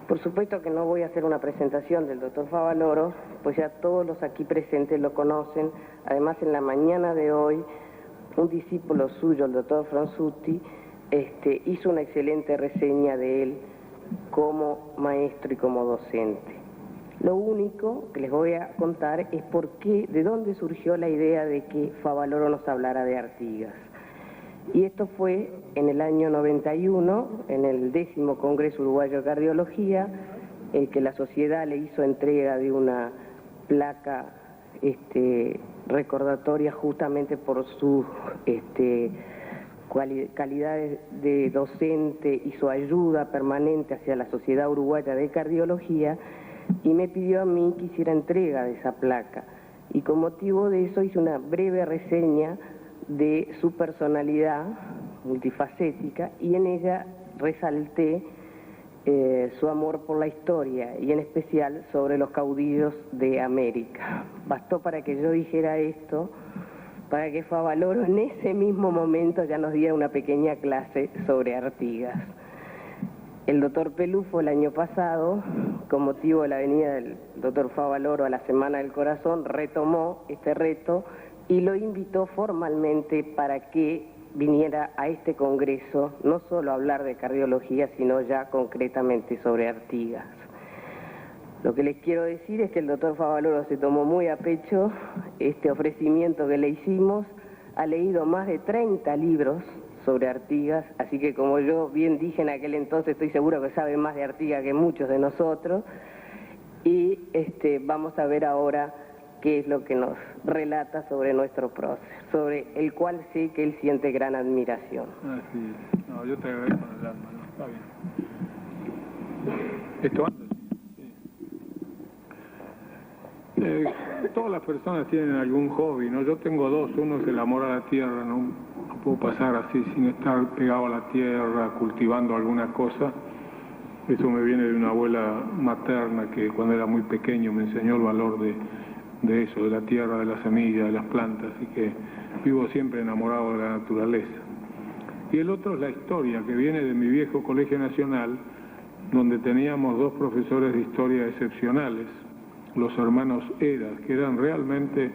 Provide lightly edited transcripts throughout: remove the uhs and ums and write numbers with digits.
Por supuesto que no voy a hacer una presentación del doctor Favaloro, pues ya todos los aquí presentes lo conocen. Además, en la mañana de hoy, un discípulo suyo, el doctor Franzutti, hizo una excelente reseña de él como maestro y como docente. Lo único que les voy a contar es de dónde surgió la idea de que Favaloro nos hablara de Artigas. Y esto fue en el año 91, en el 10º Congreso Uruguayo de Cardiología, en que la sociedad le hizo entrega de una placa recordatoria justamente por sus calidades de docente y su ayuda permanente hacia la Sociedad Uruguaya de Cardiología, y me pidió a mí que hiciera entrega de esa placa. Y con motivo de eso hice una breve reseña de su personalidad multifacética, y en ella resalté su amor por la historia y en especial sobre los caudillos de América. Bastó para que yo dijera esto, para que Favaloro en ese mismo momento ya nos diera una pequeña clase sobre Artigas. El doctor Pelufo el año pasado, con motivo de la venida del doctor Favaloro a la Semana del Corazón, retomó este reto y lo invitó formalmente para que viniera a este congreso, no solo a hablar de cardiología, sino ya concretamente sobre Artigas. Lo que les quiero decir es que el doctor Favaloro se tomó muy a pecho este ofrecimiento que le hicimos, ha leído más de 30 libros sobre Artigas, así que como yo bien dije en aquel entonces, estoy seguro que sabe más de Artigas que muchos de nosotros, y vamos a ver ahora qué es lo que nos relata sobre nuestro prócer, sobre el cual sé que él siente gran admiración. Así es. No, yo te agradezco con el alma, ¿no? Está bien. ¿Esto anda? Sí. Todas las personas tienen algún hobby, ¿no? Yo tengo dos. Uno es el amor a la tierra, no puedo pasar así sin estar pegado a la tierra, cultivando alguna cosa. Eso me viene de una abuela materna que cuando era muy pequeño me enseñó el valor de eso, de la tierra, de la semilla, de las plantas, así que vivo siempre enamorado de la naturaleza. Y el otro es la historia, que viene de mi viejo Colegio Nacional, donde teníamos dos profesores de historia excepcionales, los hermanos Eras, que eran realmente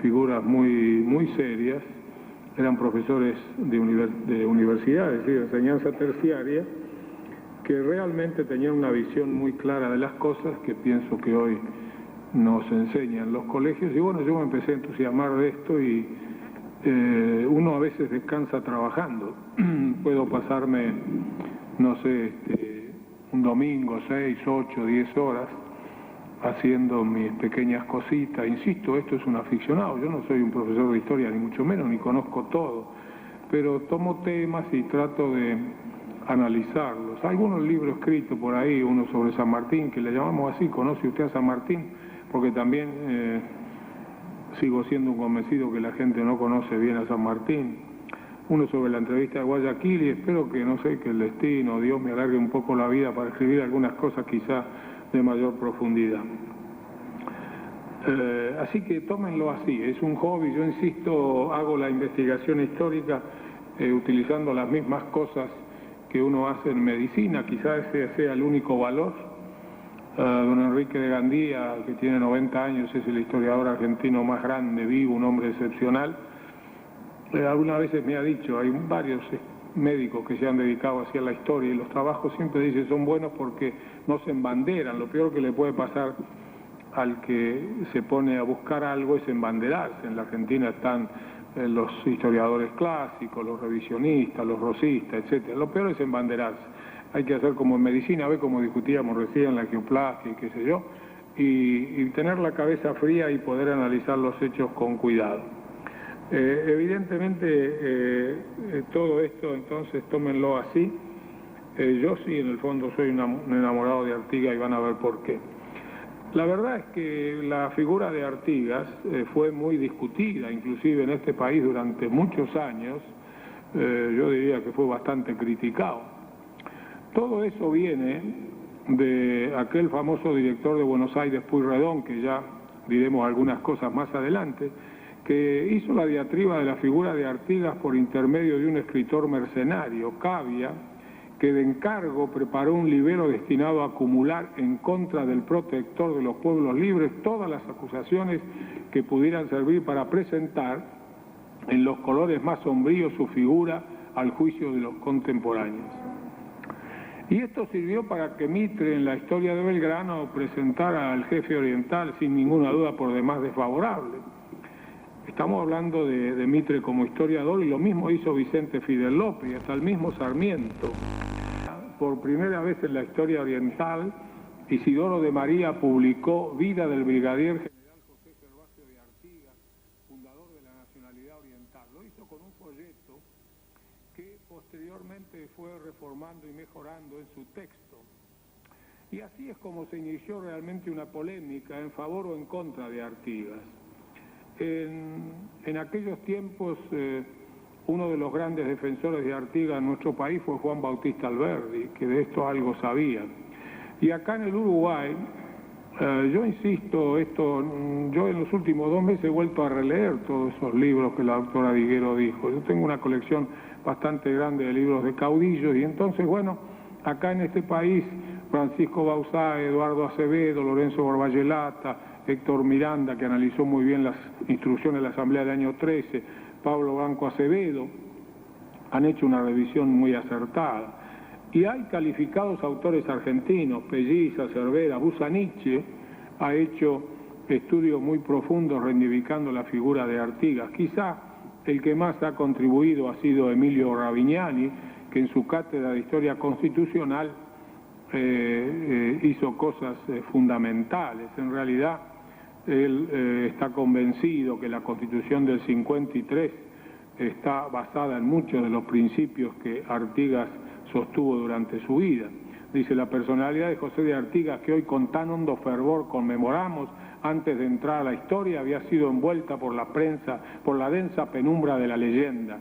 figuras muy serias, eran profesores de universidades, de enseñanza terciaria, que realmente tenían una visión muy clara de las cosas que pienso que hoy nos enseñan los colegios. Y bueno, yo me empecé a entusiasmar de esto y uno a veces descansa trabajando. Puedo pasarme, no sé, un domingo 6, 8, 10 horas haciendo mis pequeñas cositas. Insisto, esto es un aficionado, yo no soy un profesor de historia ni mucho menos, ni conozco todo, pero tomo temas y trato de analizarlos. Algunos libros escritos por ahí, uno sobre San Martín, que le llamamos así, ¿conoce usted a San Martín? Porque también sigo siendo un convencido que la gente no conoce bien a San Martín. Uno sobre la entrevista de Guayaquil, y espero que, no sé, que el destino, Dios me alargue un poco la vida para escribir algunas cosas quizá de mayor profundidad. Así que tómenlo así, es un hobby. Yo insisto, hago la investigación histórica utilizando las mismas cosas que uno hace en medicina, quizás ese sea el único valor. Don Enrique de Gandía, que tiene 90 años, es el historiador argentino más grande, vivo, un hombre excepcional. Algunas veces me ha dicho, hay varios médicos que se han dedicado hacia la historia y los trabajos siempre dice son buenos porque no se embanderan. Lo peor que le puede pasar al que se pone a buscar algo es embanderarse. En la Argentina están los historiadores clásicos, los revisionistas, los rosistas, etc. Lo peor es embanderarse. Hay que hacer como en medicina, ve como discutíamos recién, la geoplastia y qué sé yo, y tener la cabeza fría y poder analizar los hechos con cuidado. Evidentemente todo esto entonces tómenlo así. Yo sí en el fondo soy un enamorado de Artigas y van a ver por qué. La verdad es que la figura de Artigas fue muy discutida, inclusive en este país durante muchos años. Yo diría que fue bastante criticado. Todo eso viene de aquel famoso director de Buenos Aires, Pueyrredón, que ya diremos algunas cosas más adelante, que hizo la diatriba de la figura de Artigas por intermedio de un escritor mercenario, Cavia, que de encargo preparó un libelo destinado a acumular en contra del protector de los pueblos libres todas las acusaciones que pudieran servir para presentar en los colores más sombríos su figura al juicio de los contemporáneos. Y esto sirvió para que Mitre, en la historia de Belgrano, presentara al jefe oriental sin ninguna duda por demás desfavorable. Estamos hablando de Mitre como historiador, y lo mismo hizo Vicente Fidel López y hasta el mismo Sarmiento. Por primera vez en la historia oriental, Isidoro de María publicó Vida del brigadier general José Gervasio de Artigas, fundador de la nacionalidad oriental. Lo hizo con un folleto que posteriormente fue reformando y mejorando en su texto. Y así es como se inició realmente una polémica en favor o en contra de Artigas. En aquellos tiempos, uno de los grandes defensores de Artigas en nuestro país fue Juan Bautista Alberdi, que de esto algo sabía. Y acá en el Uruguay, yo insisto, yo en los últimos 2 meses he vuelto a releer todos esos libros que la doctora Diguero dijo. Yo tengo una colección bastante grande de libros de caudillos, y entonces, bueno, acá en este país, Francisco Bauzá, Eduardo Acevedo, Lorenzo Barbayelata, Héctor Miranda, que analizó muy bien las instrucciones de la Asamblea del año 13, Pablo Banco Acevedo, han hecho una revisión muy acertada. Y hay calificados autores argentinos, Pelliza, Cervera, Busaniche, ha hecho estudios muy profundos reivindicando la figura de Artigas. Quizá el que más ha contribuido ha sido Emilio Ravignani, que en su cátedra de Historia Constitucional hizo cosas fundamentales. En realidad, él está convencido que la Constitución del 53 está basada en muchos de los principios que Artigas sostuvo durante su vida. Dice: la personalidad de José de Artigas, que hoy con tan hondo fervor conmemoramos, antes de entrar a la historia había sido envuelta por la prensa, por la densa penumbra de la leyenda.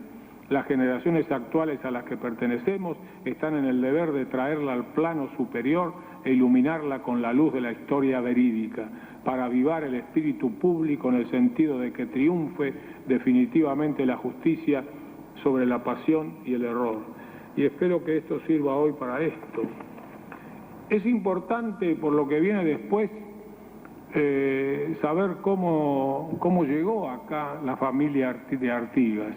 Las generaciones actuales a las que pertenecemos están en el deber de traerla al plano superior e iluminarla con la luz de la historia verídica, para avivar el espíritu público en el sentido de que triunfe definitivamente la justicia sobre la pasión y el error. Y espero que esto sirva hoy para esto. Es importante, por lo que viene después, saber cómo llegó acá la familia de Artigas.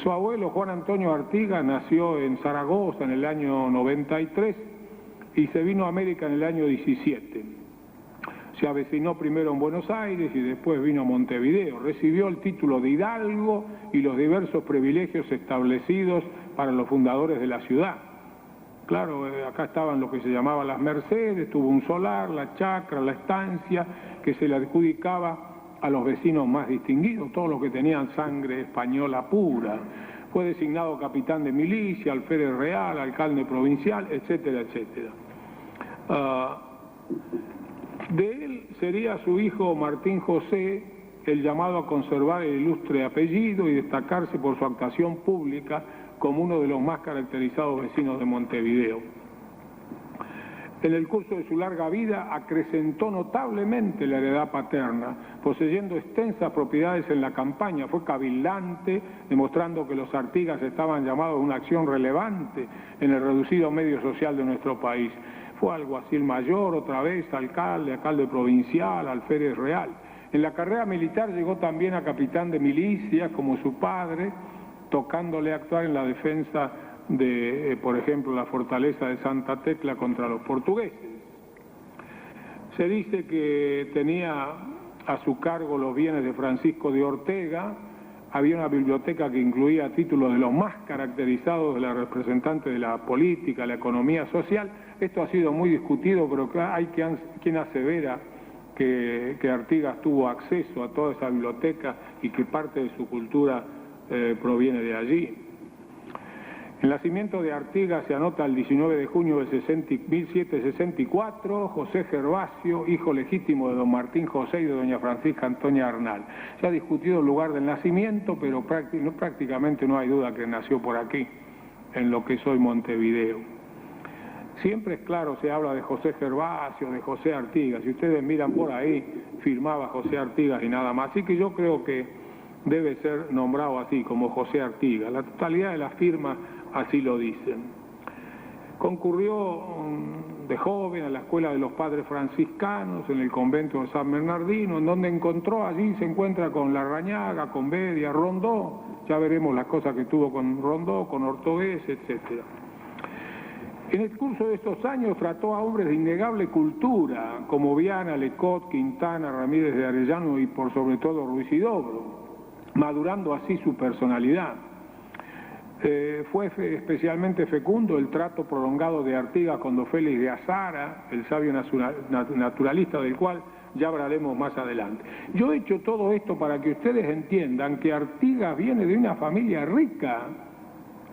Su abuelo, Juan Antonio Artigas, nació en Zaragoza en el año 93 y se vino a América en el año 17. Se avecinó primero en Buenos Aires y después vino a Montevideo. Recibió el título de hidalgo y los diversos privilegios establecidos para los fundadores de la ciudad. Claro, acá estaban lo que se llamaba las Mercedes, tuvo un solar, la chacra, la estancia, que se le adjudicaba a los vecinos más distinguidos, todos los que tenían sangre española pura. Fue designado capitán de milicia, alférez real, alcalde provincial, etcétera, etcétera. De él sería su hijo Martín José el llamado a conservar el ilustre apellido y destacarse por su actuación pública como uno de los más caracterizados vecinos de Montevideo. En el curso de su larga vida acrecentó notablemente la heredad paterna, poseyendo extensas propiedades en la campaña. Fue cabildante, demostrando que los Artigas estaban llamados a una acción relevante en el reducido medio social de nuestro país. Fue alguacil mayor, otra vez alcalde provincial, alférez real. En la carrera militar llegó también a capitán de milicias, como su padre, tocándole actuar en la defensa de, por ejemplo, la fortaleza de Santa Tecla contra los portugueses. Se dice que tenía a su cargo los bienes de Francisco de Ortega. Había una biblioteca que incluía títulos de los más caracterizados de la representante de la política, la economía social. Esto ha sido muy discutido, pero hay quien asevera que Artigas tuvo acceso a toda esa biblioteca y que parte de su cultura proviene de allí. El nacimiento de Artigas se anota el 19 de junio de 1764, José Gervasio, hijo legítimo de don Martín José y de doña Francisca Antonia Arnal. Se ha discutido el lugar del nacimiento, pero prácticamente no hay duda que nació por aquí, en lo que es hoy Montevideo. Siempre es claro, se habla de José Gervasio, de José Artigas. Si ustedes miran por ahí, firmaba José Artigas y nada más. Así que yo creo que debe ser nombrado así, como José Artigas. La totalidad de las firmas así lo dicen. Concurrió de joven a la escuela de los padres franciscanos en el convento de San Bernardino, en donde allí se encuentra con Larrañaga, con Bedia, Rondó, ya veremos las cosas que tuvo con Rondó, con Ortogués, etc. En el curso de estos años trató a hombres de innegable cultura, como Viana, Lecot, Quintana, Ramírez de Arellano y por sobre todo Ruisidobro, madurando así su personalidad. Fue especialmente fecundo el trato prolongado de Artigas con don Félix de Azara, el sabio naturalista del cual ya hablaremos más adelante. Yo he hecho todo esto para que ustedes entiendan que Artigas viene de una familia rica,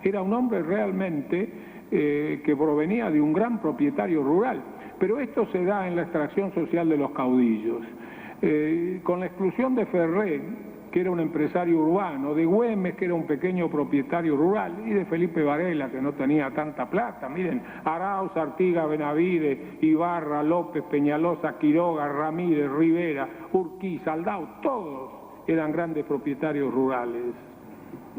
era un hombre realmente que provenía de un gran propietario rural, pero esto se da en la extracción social de los caudillos. Con la exclusión de Ferré, que era un empresario urbano, de Güemes, que era un pequeño propietario rural, y de Felipe Varela, que no tenía tanta plata. Miren, Arauz, Artigas, Benavides, Ibarra, López, Peñalosa, Quiroga, Ramírez, Rivera, Urquiz, Aldao, todos eran grandes propietarios rurales.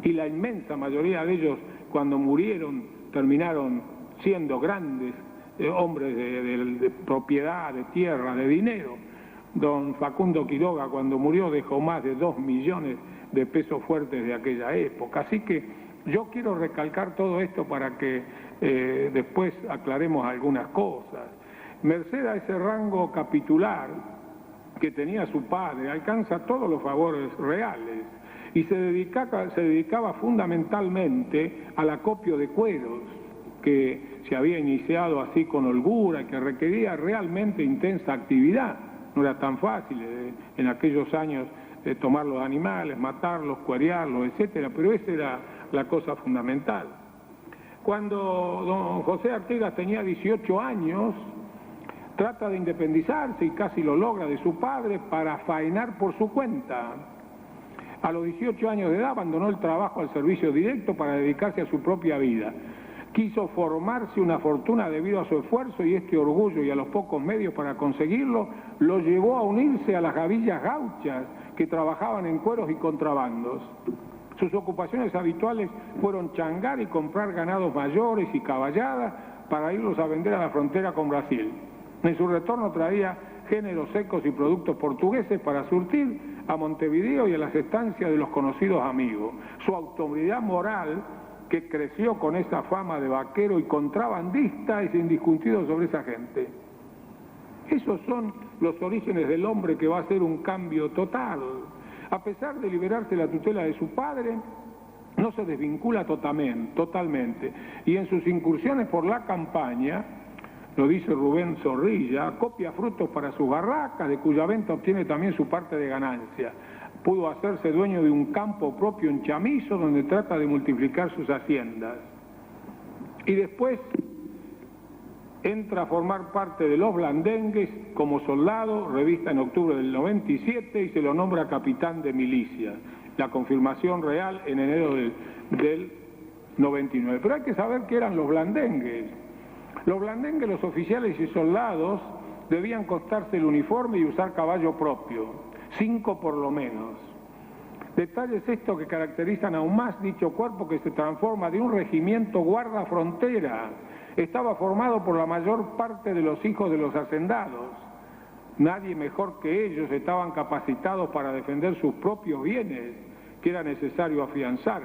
Y la inmensa mayoría de ellos, cuando murieron, terminaron siendo grandes hombres de propiedad, de tierra, de dinero. Don Facundo Quiroga, cuando murió, dejó más de 2 millones de pesos fuertes de aquella época. Así que yo quiero recalcar todo esto para que después aclaremos algunas cosas. Merced a ese rango capitular que tenía su padre, alcanza todos los favores reales y se dedicaba fundamentalmente al acopio de cueros, que se había iniciado así con holgura y que requería realmente intensa actividad. No era tan fácil en aquellos años tomar los animales, matarlos, cuerearlos, etcétera, pero esa era la cosa fundamental. Cuando don José Artigas tenía 18 años, trata de independizarse y casi lo logra de su padre para faenar por su cuenta. A los 18 años de edad abandonó el trabajo al servicio directo para dedicarse a su propia vida. Quiso formarse una fortuna debido a su esfuerzo y este orgullo y a los pocos medios para conseguirlo lo llevó a unirse a las gavillas gauchas que trabajaban en cueros y contrabandos. Sus ocupaciones habituales fueron changar y comprar ganados mayores y caballadas para irlos a vender a la frontera con Brasil. En su retorno traía géneros secos y productos portugueses para surtir a Montevideo y a las estancias de los conocidos amigos. Su autoridad moral, que creció con esa fama de vaquero y contrabandista, es indiscutido sobre esa gente. Esos son los orígenes del hombre que va a hacer un cambio total. A pesar de liberarse de la tutela de su padre, no se desvincula totalmente. Y en sus incursiones por la campaña, lo dice Rubén Zorrilla, acopia frutos para sus barracas, de cuya venta obtiene también su parte de ganancia. Pudo hacerse dueño de un campo propio en Chamizo, donde trata de multiplicar sus haciendas. Y después entra a formar parte de los Blandengues como soldado, revista en octubre del 97, y se lo nombra capitán de milicia. La confirmación real en enero del 99. Pero hay que saber qué eran los Blandengues. Los Blandengues, los oficiales y soldados, debían costarse el uniforme y usar caballo propio. 5 por lo menos. Detalles estos que caracterizan aún más dicho cuerpo, que se transforma de un regimiento guarda-frontera. Estaba formado por la mayor parte de los hijos de los hacendados. Nadie mejor que ellos estaban capacitados para defender sus propios bienes, que era necesario afianzar,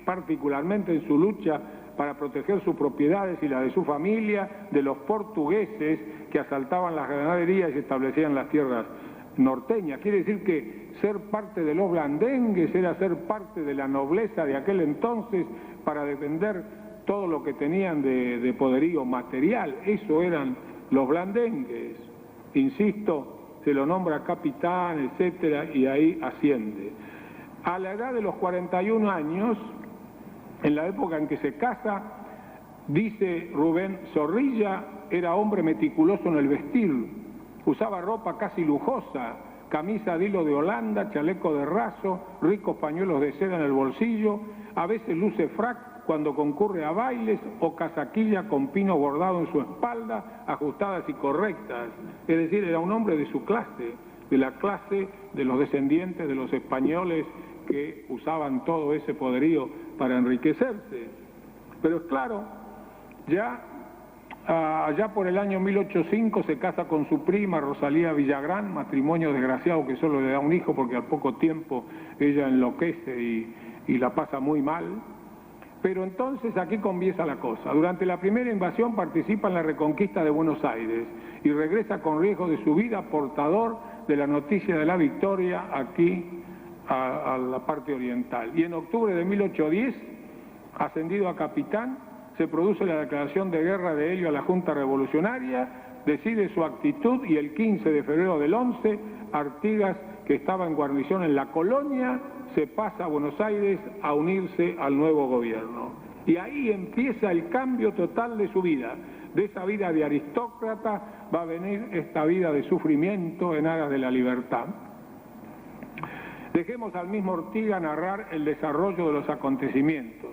particularmente en su lucha para proteger sus propiedades y las de su familia de los portugueses que asaltaban las ganaderías y se establecían las tierras norteñas. Quiere decir que ser parte de los Blandengues era ser parte de la nobleza de aquel entonces para defender todo lo que tenían de poderío material. Eso eran los Blandengues. Insisto, se lo nombra capitán, etcétera, y ahí asciende. A la edad de los 41 años, en la época en que se casa, dice Rubén Zorrilla, era hombre meticuloso en el vestir. Usaba ropa casi lujosa, camisa de hilo de Holanda, chaleco de raso, ricos pañuelos de seda en el bolsillo, a veces luce frac cuando concurre a bailes o casaquilla con pino bordado en su espalda, ajustadas y correctas. Es decir, era un hombre de su clase, de la clase de los descendientes de los españoles que usaban todo ese poderío para enriquecerse. Pero es claro, ya allá por el año 1805 se casa con su prima Rosalía Villagrán, matrimonio desgraciado que solo le da un hijo porque al poco tiempo ella enloquece y la pasa muy mal. Pero entonces aquí comienza la cosa. Durante la primera invasión participa en la reconquista de Buenos Aires y regresa con riesgo de su vida portador de la noticia de la victoria aquí a la parte oriental. Y en octubre de 1810, ascendido a capitán, se produce la declaración de guerra de Helio a la Junta Revolucionaria, decide su actitud y el 15 de febrero del 11, Artigas, que estaba en guarnición en la colonia, se pasa a Buenos Aires a unirse al nuevo gobierno. Y ahí empieza el cambio total de su vida. De esa vida de aristócrata va a venir esta vida de sufrimiento en aras de la libertad. Dejemos al mismo Artigas narrar el desarrollo de los acontecimientos.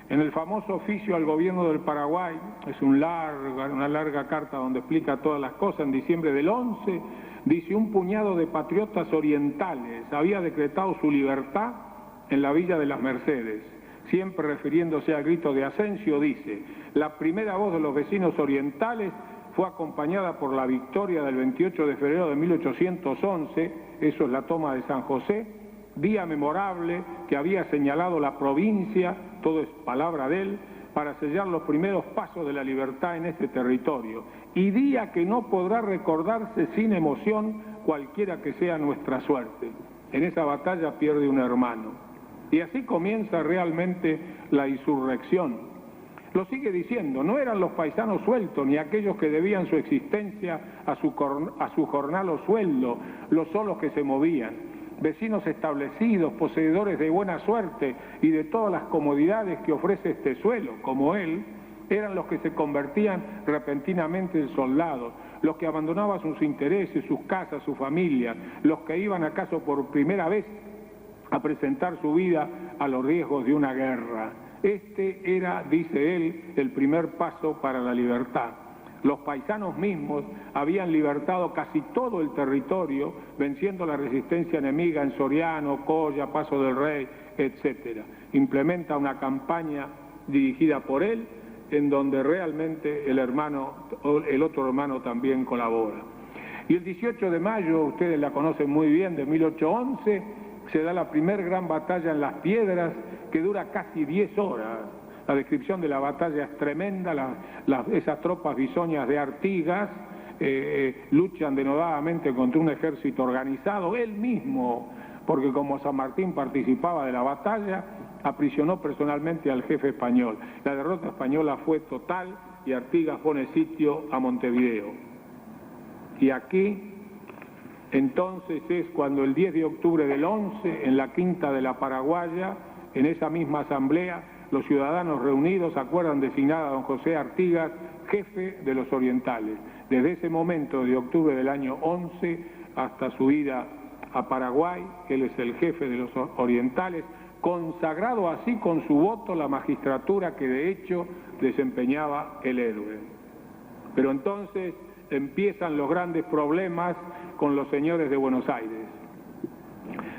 En el famoso oficio al gobierno del Paraguay, es una larga carta donde explica todas las cosas, en diciembre del 11, dice: un puñado de patriotas orientales había decretado su libertad en la Villa de las Mercedes. Siempre refiriéndose al grito de Asensio, dice: la primera voz de los vecinos orientales fue acompañada por la victoria del 28 de febrero de 1811, eso es la toma de San José, día memorable que había señalado la provincia, todo es palabra de él, para sellar los primeros pasos de la libertad en este territorio, y día que no podrá recordarse sin emoción cualquiera que sea nuestra suerte. En esa batalla pierde un hermano. Y así comienza realmente la insurrección. Lo sigue diciendo, no eran los paisanos sueltos ni aquellos que debían su existencia a su jornal o sueldo los solos que se movían. Vecinos establecidos, poseedores de buena suerte y de todas las comodidades que ofrece este suelo, como él, eran los que se convertían repentinamente en soldados, los que abandonaban sus intereses, sus casas, sus familias, los que iban acaso por primera vez a presentar su vida a los riesgos de una guerra. Este era, dice él, el primer paso para la libertad. Los paisanos mismos habían libertado casi todo el territorio, venciendo la resistencia enemiga en Soriano, Coya, Paso del Rey, etc. Implementa una campaña dirigida por él, en donde realmente el otro hermano también colabora. Y el 18 de mayo, ustedes la conocen muy bien, de 1811, se da la primer gran batalla en Las Piedras, que dura casi 10 horas. La descripción de la batalla es tremenda, esas tropas bisoñas de Artigas luchan denodadamente contra un ejército organizado, él mismo, porque como San Martín participaba de la batalla, aprisionó personalmente al jefe español. La derrota española fue total y Artigas pone sitio a Montevideo. Y aquí, entonces, es cuando el 10 de octubre del 11, en la Quinta de la Paraguaya, en esa misma asamblea, los ciudadanos reunidos acuerdan designar a don José Artigas jefe de los orientales. Desde ese momento de octubre del año 11 hasta su ida a Paraguay, él es el jefe de los orientales, consagrado así con su voto la magistratura que de hecho desempeñaba el héroe. Pero entonces empiezan los grandes problemas con los señores de Buenos Aires.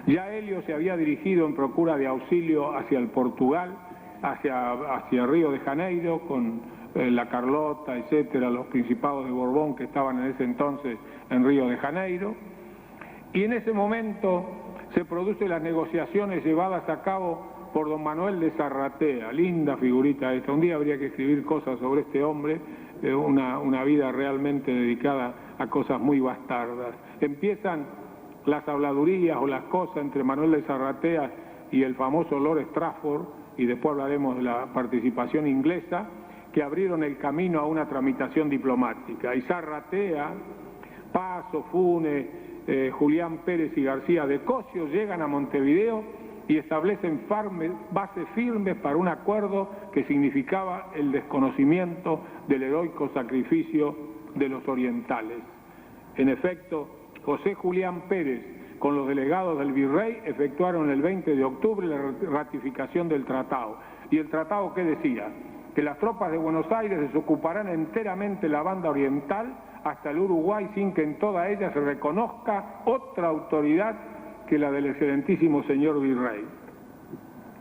Ya Helio se había dirigido en procura de auxilio hacia el Portugal, hacia Río de Janeiro, con la Carlota, etcétera, los principados de Borbón que estaban en ese entonces en Río de Janeiro. Y en ese momento se producen las negociaciones llevadas a cabo por don Manuel de Zarratea, linda figurita esta. Un día habría que escribir cosas sobre este hombre, una vida realmente dedicada a cosas muy bastardas. Empiezan las habladurías o las cosas entre Manuel de Zarratea y el famoso Lord Strafford, y después hablaremos de la participación inglesa, que abrieron el camino a una tramitación diplomática. Y Zarratea, Paso, Funes, Julián Pérez y García de Cosio llegan a Montevideo y establecen bases firmes para un acuerdo que significaba el desconocimiento del heroico sacrificio de los orientales. En efecto, José Julián Pérez, con los delegados del virrey, efectuaron el 20 de octubre la ratificación del tratado. ¿Y el tratado qué decía? Que las tropas de Buenos Aires desocuparán enteramente la banda oriental hasta el Uruguay sin que en toda ella se reconozca otra autoridad que la del excelentísimo señor virrey.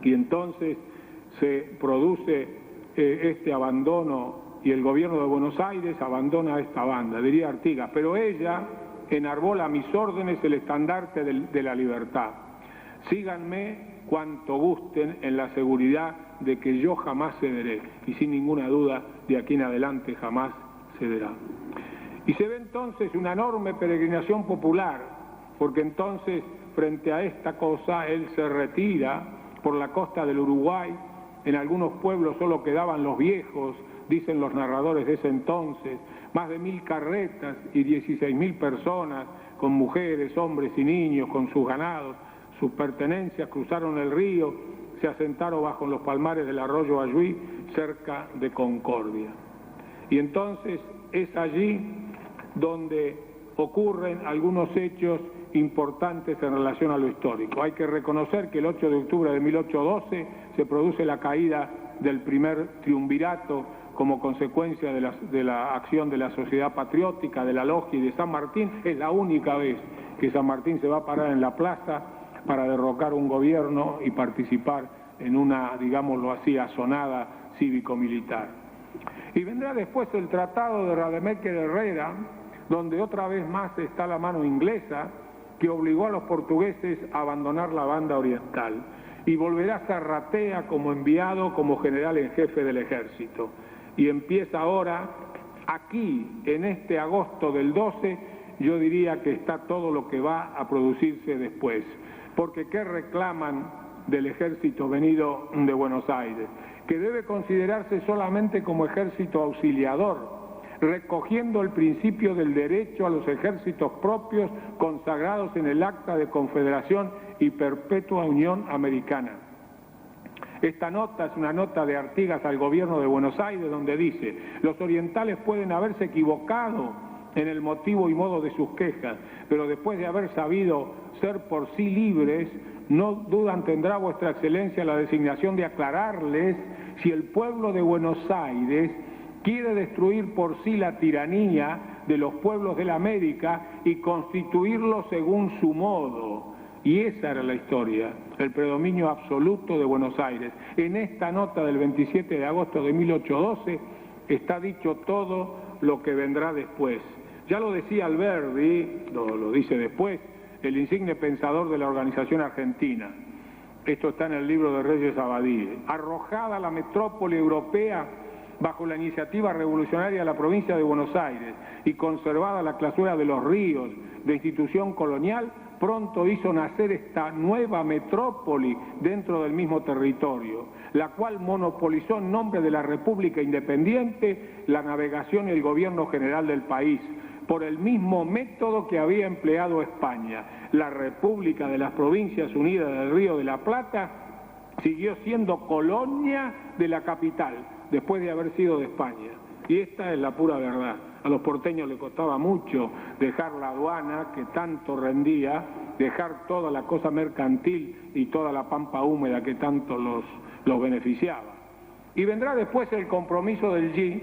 Y entonces se produce este abandono y el gobierno de Buenos Aires abandona a esta banda, diría Artigas, pero ella enarbola a mis órdenes el estandarte de la libertad. Síganme cuanto gusten en la seguridad de que yo jamás cederé, y sin ninguna duda de aquí en adelante jamás cederá. Y se ve entonces una enorme peregrinación popular, porque entonces frente a esta cosa él se retira por la costa del Uruguay. En algunos pueblos solo quedaban los viejos, dicen los narradores de ese entonces, más de 1000 carretas y 16.000 personas, con mujeres, hombres y niños, con sus ganados, sus pertenencias, cruzaron el río, se asentaron bajo los palmares del arroyo Ayuí, cerca de Concordia. Y entonces es allí donde ocurren algunos hechos importantes en relación a lo histórico. Hay que reconocer que el 8 de octubre de 1812 se produce la caída del primer triunvirato como consecuencia de la acción de la Sociedad Patriótica, de la Logia y de San Martín. Es la única vez que San Martín se va a parar en la plaza para derrocar un gobierno y participar en una, digámoslo así, asonada cívico-militar. Y vendrá después el Tratado de Radamés Herrera, donde otra vez más está la mano inglesa, que obligó a los portugueses a abandonar la banda oriental. Y volverá Zarratea como enviado, como general en jefe del ejército. Y empieza ahora, aquí, en este agosto del 12, yo diría que está todo lo que va a producirse después. Porque ¿qué reclaman del ejército venido de Buenos Aires? Que debe considerarse solamente como ejército auxiliador, recogiendo el principio del derecho a los ejércitos propios consagrados en el Acta de Confederación y Perpetua Unión Americana. Esta nota es una nota de Artigas al gobierno de Buenos Aires, donde dice: los orientales pueden haberse equivocado en el motivo y modo de sus quejas, pero después de haber sabido ser por sí libres, no dudan tendrá vuestra excelencia la designación de aclararles si el pueblo de Buenos Aires quiere destruir por sí la tiranía de los pueblos de la América y constituirlo según su modo. Y esa era la historia, el predominio absoluto de Buenos Aires. En esta nota del 27 de agosto de 1812 está dicho todo lo que vendrá después. Ya lo decía Alberdi, lo dice después, el insigne pensador de la organización argentina. Esto está en el libro de Reyes Abadie. Arrojada la metrópoli europea bajo la iniciativa revolucionaria de la provincia de Buenos Aires y conservada la clausura de los ríos de institución colonial, pronto hizo nacer esta nueva metrópoli dentro del mismo territorio, la cual monopolizó en nombre de la República Independiente la navegación y el gobierno general del país, por el mismo método que había empleado España. La República de las Provincias Unidas del Río de la Plata siguió siendo colonia de la capital, después de haber sido de España. Y esta es la pura verdad. A los porteños les costaba mucho dejar la aduana que tanto rendía, dejar toda la cosa mercantil y toda la pampa húmeda que tanto los beneficiaba. Y vendrá después el compromiso del G,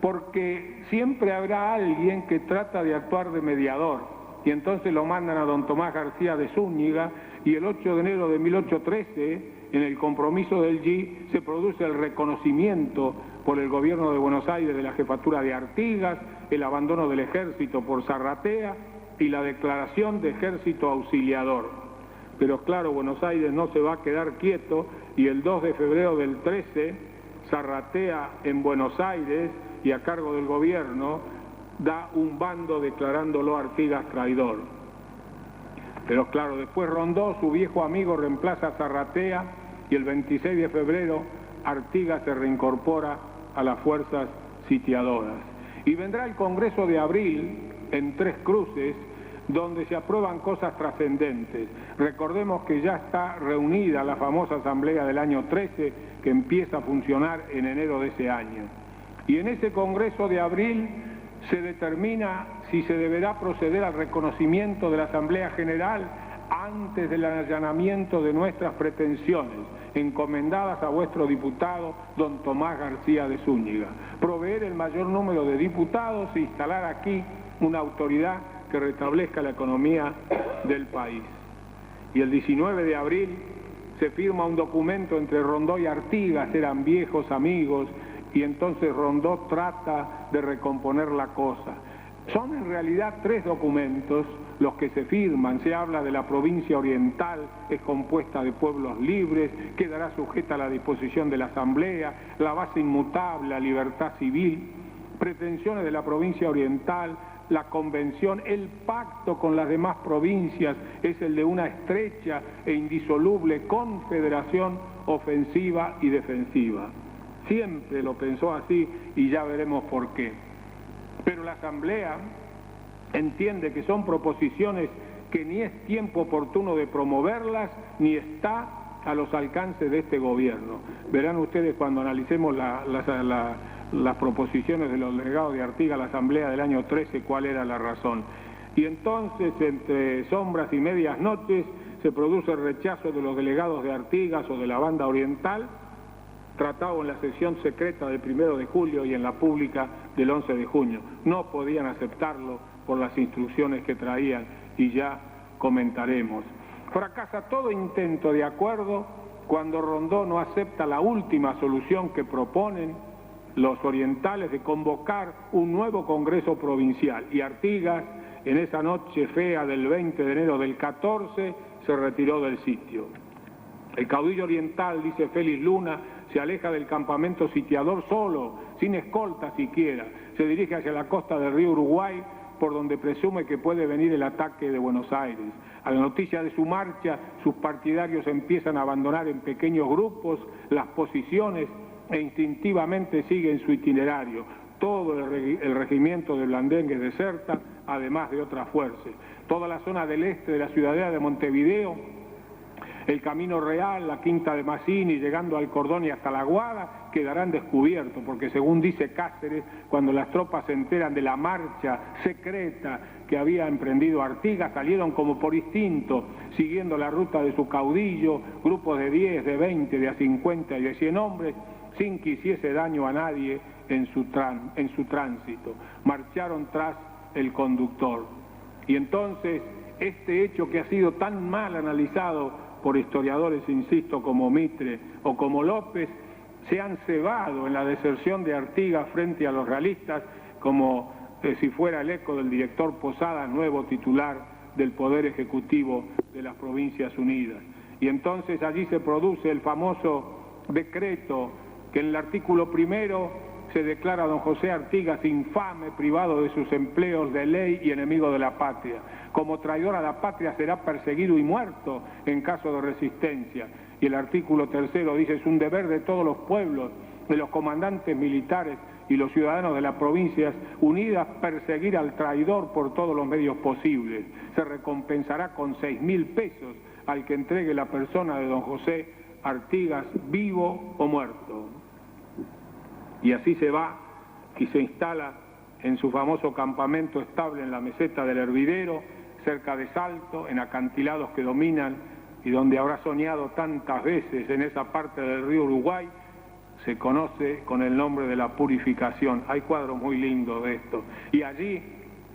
porque siempre habrá alguien que trata de actuar de mediador, y entonces lo mandan a don Tomás García de Zúñiga, y el 8 de enero de 1813, en el compromiso del G, se produce el reconocimiento por el gobierno de Buenos Aires de la jefatura de Artigas, el abandono del ejército por Zarratea y la declaración de ejército auxiliador. Pero claro, Buenos Aires no se va a quedar quieto, y el 2 de febrero del 13, Zarratea en Buenos Aires y a cargo del gobierno da un bando declarándolo a Artigas traidor. Pero claro, después Rondó, su viejo amigo, reemplaza a Zarratea, y el 26 de febrero Artigas se reincorpora a las fuerzas sitiadoras. Y vendrá el Congreso de Abril en Tres Cruces, donde se aprueban cosas trascendentes. Recordemos que ya está reunida la famosa asamblea del año 13, que empieza a funcionar en enero de ese año. Y en ese Congreso de Abril se determina si se deberá proceder al reconocimiento de la Asamblea General antes del allanamiento de nuestras pretensiones, encomendadas a vuestro diputado, don Tomás García de Zúñiga. Proveer el mayor número de diputados e instalar aquí una autoridad que restablezca la economía del país. Y el 19 de abril se firma un documento entre Rondó y Artigas, eran viejos amigos, y entonces Rondó trata de recomponer la cosa. Son en realidad 3 documentos los que se firman. Se habla de la provincia oriental, es compuesta de pueblos libres, quedará sujeta a la disposición de la Asamblea, la base inmutable, la libertad civil, pretensiones de la provincia oriental, la convención, el pacto con las demás provincias es el de una estrecha e indisoluble confederación ofensiva y defensiva. Siempre lo pensó así y ya veremos por qué. Pero la Asamblea entiende que son proposiciones que ni es tiempo oportuno de promoverlas, ni está a los alcances de este gobierno. Verán ustedes cuando analicemos las proposiciones de los delegados de Artigas a la Asamblea del año 13 cuál era la razón. Y entonces, entre sombras y medias noches, se produce el rechazo de los delegados de Artigas o de la banda oriental, tratado en la sesión secreta del 1 de julio y en la pública del 11 de junio. No podían aceptarlo por las instrucciones que traían y ya comentaremos. Fracasa todo intento de acuerdo cuando Rondó no acepta la última solución que proponen los orientales de convocar un nuevo Congreso Provincial, y Artigas, en esa noche fea del 20 de enero del 14, se retiró del sitio. El caudillo oriental, dice Félix Luna, se aleja del campamento sitiador solo, sin escolta siquiera. Se dirige hacia la costa del río Uruguay, por donde presume que puede venir el ataque de Buenos Aires. A la noticia de su marcha, sus partidarios empiezan a abandonar en pequeños grupos las posiciones e instintivamente siguen su itinerario. Todo el regimiento de Blandengue deserta, además de otras fuerzas. Toda la zona del este de la ciudadela de Montevideo, el Camino Real, la Quinta de Mazzini, llegando al Cordón y hasta la Guada, quedarán descubiertos, porque según dice Cáceres, cuando las tropas se enteran de la marcha secreta que había emprendido Artigas, salieron como por instinto, siguiendo la ruta de su caudillo, grupos de 10, de 20, de a 50 y de 100 hombres, sin que hiciese daño a nadie en su tránsito. Marcharon tras el conductor. Y entonces, este hecho que ha sido tan mal analizado por historiadores, insisto, como Mitre o como López, se han cebado en la deserción de Artigas frente a los realistas, como si fuera el eco del director Posada, nuevo titular del Poder Ejecutivo de las Provincias Unidas. Y entonces allí se produce el famoso decreto que en el artículo 1 se declara a don José Artigas infame, privado de sus empleos de ley y enemigo de la patria. Como traidor a la patria será perseguido y muerto en caso de resistencia. Y el artículo 3 dice: es un deber de todos los pueblos, de los comandantes militares y los ciudadanos de las provincias unidas, perseguir al traidor por todos los medios posibles. Se recompensará con 6.000 pesos al que entregue la persona de don José Artigas, vivo o muerto. Y así se va y se instala en su famoso campamento estable en la meseta del Hervidero, cerca de Salto, en acantilados que dominan y donde habrá soñado tantas veces en esa parte del río Uruguay, se conoce con el nombre de la Purificación. Hay cuadros muy lindos de esto. Y allí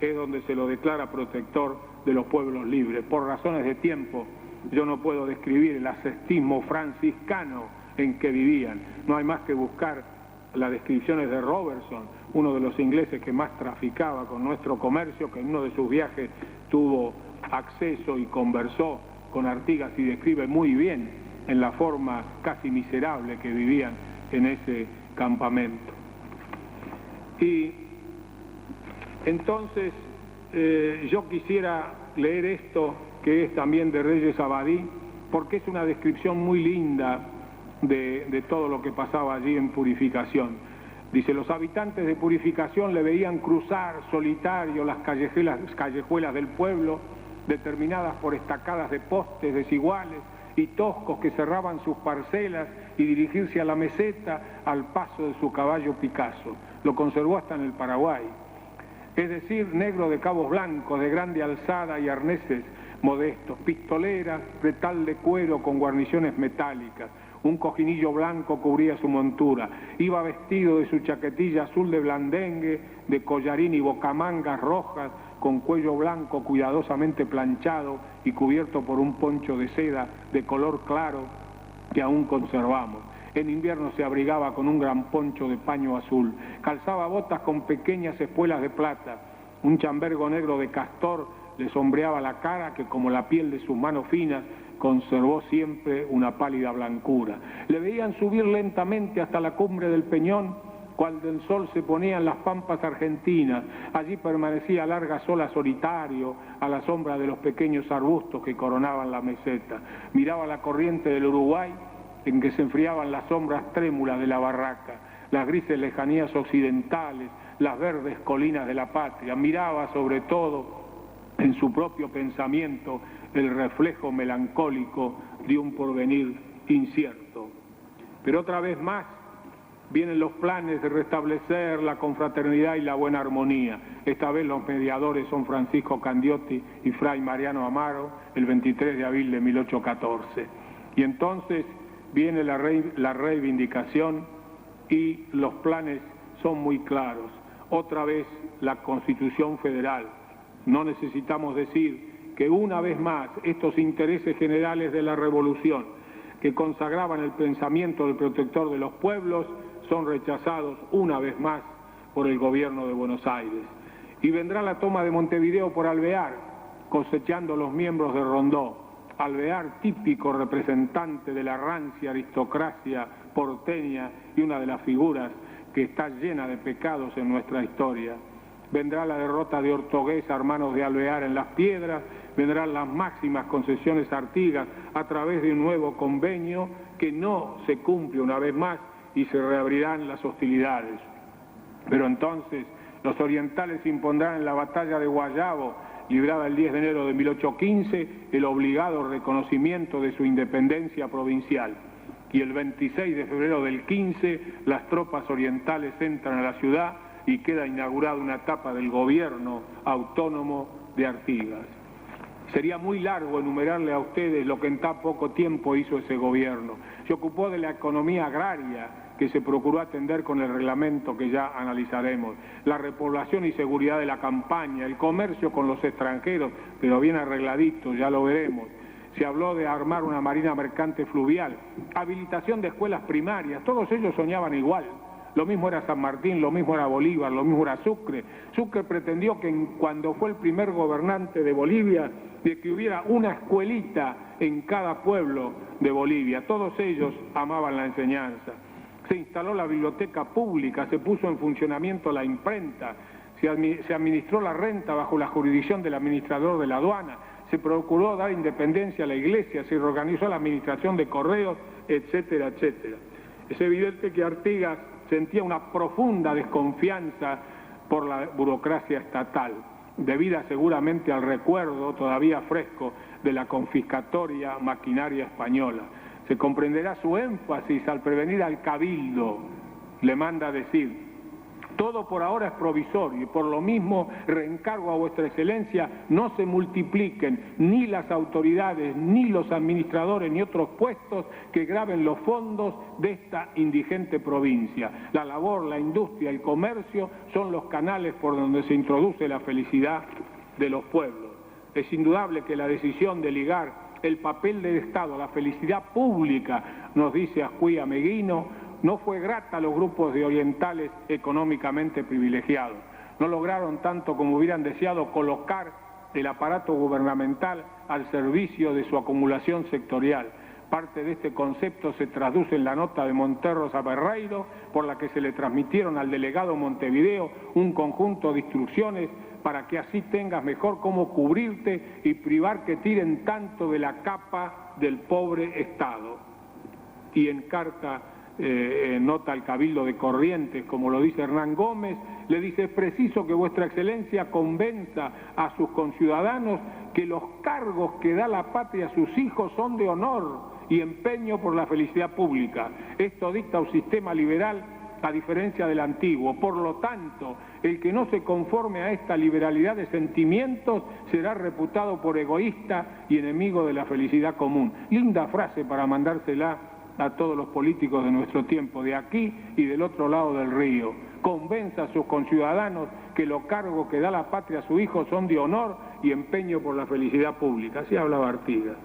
es donde se lo declara protector de los pueblos libres. Por razones de tiempo, yo no puedo describir el ascetismo franciscano en que vivían. No hay más que buscar las descripciones de Robertson, uno de los ingleses que más traficaba con nuestro comercio, que en uno de sus viajes tuvo acceso y conversó con Artigas y describe muy bien en la forma casi miserable que vivían en ese campamento. Y entonces yo quisiera leer esto, que es también de Reyes Abadí, porque es una descripción muy linda de todo lo que pasaba allí en Purificación. Dice: los habitantes de Purificación le veían cruzar solitario las callejuelas del pueblo, determinadas por estacadas de postes desiguales y toscos que cerraban sus parcelas, y dirigirse a la meseta al paso de su caballo Picasso. Lo conservó hasta en el Paraguay. Es decir, negro de cabos blancos, de grande alzada y arneses modestos, pistoleras, pretal de cuero con guarniciones metálicas. Un cojinillo blanco cubría su montura. Iba vestido de su chaquetilla azul de blandengue, de collarín y bocamangas rojas, con cuello blanco cuidadosamente planchado y cubierto por un poncho de seda de color claro que aún conservamos. En invierno se abrigaba con un gran poncho de paño azul, calzaba botas con pequeñas espuelas de plata, un chambergo negro de castor le sombreaba la cara que, como la piel de sus manos finas, conservó siempre una pálida blancura. Le veían subir lentamente hasta la cumbre del peñón, cuando el sol se ponía en las pampas argentinas. Allí permanecía a largas olas solitario, a la sombra de los pequeños arbustos que coronaban la meseta. Miraba la corriente del Uruguay, en que se enfriaban las sombras trémulas de la barraca, las grises lejanías occidentales, las verdes colinas de la patria. Miraba sobre todo en su propio pensamiento el reflejo melancólico de un porvenir incierto. Pero otra vez más vienen los planes de restablecer la confraternidad y la buena armonía. Esta vez los mediadores son Francisco Candioti y Fray Mariano Amaro, el 23 de abril de 1814. Y entonces viene la reivindicación y los planes son muy claros. Otra vez la Constitución Federal. No necesitamos decir que una vez más estos intereses generales de la revolución que consagraban el pensamiento del protector de los pueblos son rechazados una vez más por el gobierno de Buenos Aires. Y vendrá la toma de Montevideo por Alvear, cosechando los miembros de Rondó. Alvear, típico representante de la rancia aristocracia porteña y una de las figuras que está llena de pecados en nuestra historia. Vendrá la derrota de Ortogués a manos de Alvear en Las Piedras, vendrán las máximas concesiones Artigas a través de un nuevo convenio que no se cumple una vez más y se reabrirán las hostilidades. Pero entonces los orientales impondrán en la batalla de Guayabo, librada el 10 de enero de 1815, el obligado reconocimiento de su independencia provincial. Y el 26 de febrero del 15, las tropas orientales entran a la ciudad y queda inaugurada una etapa del gobierno autónomo de Artigas. Sería muy largo enumerarle a ustedes lo que en tan poco tiempo hizo ese gobierno. Se ocupó de la economía agraria, que se procuró atender con el reglamento que ya analizaremos, la repoblación y seguridad de la campaña, el comercio con los extranjeros, pero bien arregladito, ya lo veremos. Se habló de armar una marina mercante fluvial, habilitación de escuelas primarias, todos ellos soñaban igual. Lo mismo era San Martín, lo mismo era Bolívar, lo mismo era Sucre. Sucre pretendió que cuando fue el primer gobernante de Bolivia, de que hubiera una escuelita en cada pueblo de Bolivia. Todos ellos amaban la enseñanza. Se instaló la biblioteca pública, se puso en funcionamiento la imprenta, se administró la renta bajo la jurisdicción del administrador de la aduana, se procuró dar independencia a la iglesia, se reorganizó la administración de correos, etcétera, etcétera. Es evidente que Artigas sentía una profunda desconfianza por la burocracia estatal, debida seguramente al recuerdo todavía fresco de la confiscatoria maquinaria española. Se comprenderá su énfasis al prevenir al cabildo. Le manda decir: todo por ahora es provisorio y por lo mismo reencargo a vuestra excelencia no se multipliquen ni las autoridades, ni los administradores, ni otros puestos que graven los fondos de esta indigente provincia. La labor, la industria, el comercio son los canales por donde se introduce la felicidad de los pueblos. Es indudable que la decisión de ligar el papel del Estado a la felicidad pública, nos dice Ascuía Meguino, no fue grata a los grupos de orientales económicamente privilegiados. No lograron tanto como hubieran deseado colocar el aparato gubernamental al servicio de su acumulación sectorial. Parte de este concepto se traduce en la nota de Monterros a Berreiro, por la que se le transmitieron al delegado Montevideo un conjunto de instrucciones para que así tengas mejor cómo cubrirte y privar que tiren tanto de la capa del pobre Estado. Y en carta nota al Cabildo de Corrientes, como lo dice Hernán Gómez, le dice: es preciso que vuestra excelencia convenza a sus conciudadanos que los cargos que da la patria a sus hijos son de honor y empeño por la felicidad pública. Esto dicta un sistema liberal a diferencia del antiguo. Por lo tanto, el que no se conforme a esta liberalidad de sentimientos será reputado por egoísta y enemigo de la felicidad común. Linda frase para mandársela a todos los políticos de nuestro tiempo, de aquí y del otro lado del río. Convenza a sus conciudadanos que los cargos que da la patria a su hijo son de honor y empeño por la felicidad pública. Así hablaba Artigas.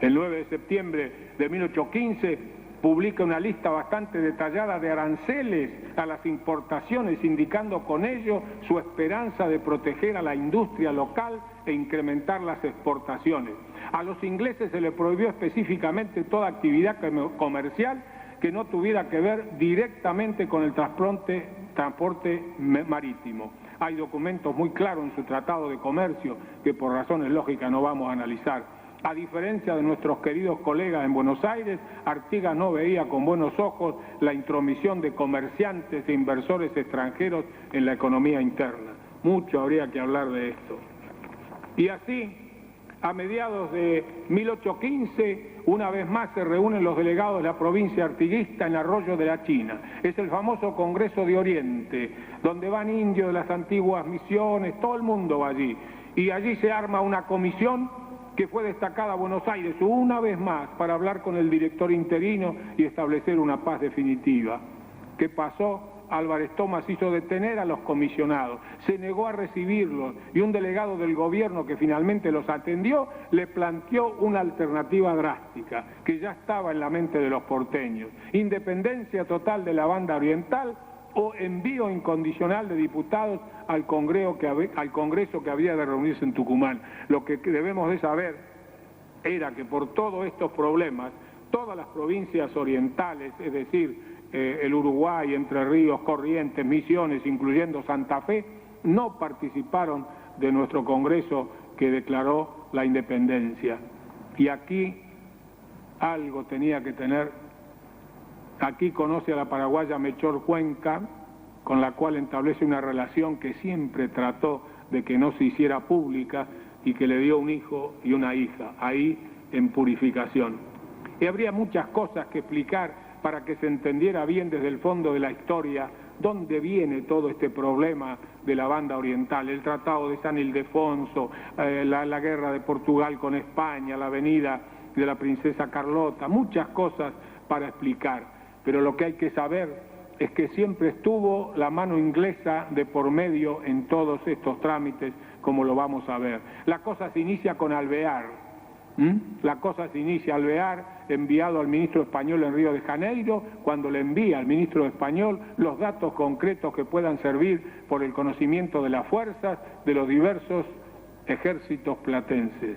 El 9 de septiembre de 1815 publica una lista bastante detallada de aranceles a las importaciones, indicando con ello su esperanza de proteger a la industria local e incrementar las exportaciones. A los ingleses se les prohibió específicamente toda actividad comercial que no tuviera que ver directamente con el transporte marítimo. Hay documentos muy claros en su Tratado de Comercio que por razones lógicas no vamos a analizar. A diferencia de nuestros queridos colegas en Buenos Aires, Artigas no veía con buenos ojos la intromisión de comerciantes e inversores extranjeros en la economía interna. Mucho habría que hablar de esto. Y así, a mediados de 1815, una vez más se reúnen los delegados de la provincia artiguista en Arroyo de la China. Es el famoso Congreso de Oriente, donde van indios de las antiguas misiones, todo el mundo va allí. Y allí se arma una comisión que fue destacada a Buenos Aires una vez más para hablar con el director interino y establecer una paz definitiva. ¿Qué pasó? Álvarez Thomas hizo detener a los comisionados, se negó a recibirlos y un delegado del gobierno que finalmente los atendió le planteó una alternativa drástica que ya estaba en la mente de los porteños: independencia total de la banda oriental o envío incondicional de diputados al Congreso que había de reunirse en Tucumán. Lo que debemos de saber era que por todos estos problemas, todas las provincias orientales, es decir, el Uruguay, Entre Ríos, Corrientes, Misiones, incluyendo Santa Fe, no participaron de nuestro Congreso que declaró la independencia. Y aquí algo tenía que tener. Aquí conoce a la paraguaya Melchor Cuenca, con la cual establece una relación que siempre trató de que no se hiciera pública y que le dio un hijo y una hija, ahí en Purificación. Y habría muchas cosas que explicar para que se entendiera bien desde el fondo de la historia dónde viene todo este problema de la banda oriental, el Tratado de San Ildefonso, la guerra de Portugal con España, la venida de la princesa Carlota, muchas cosas para explicar, pero lo que hay que saber es que siempre estuvo la mano inglesa de por medio en todos estos trámites, como lo vamos a ver. La cosa se inicia con Alvear. La cosa se inicia Alvear, enviado al ministro español en Río de Janeiro, cuando le envía al ministro español los datos concretos que puedan servir por el conocimiento de las fuerzas de los diversos ejércitos platenses.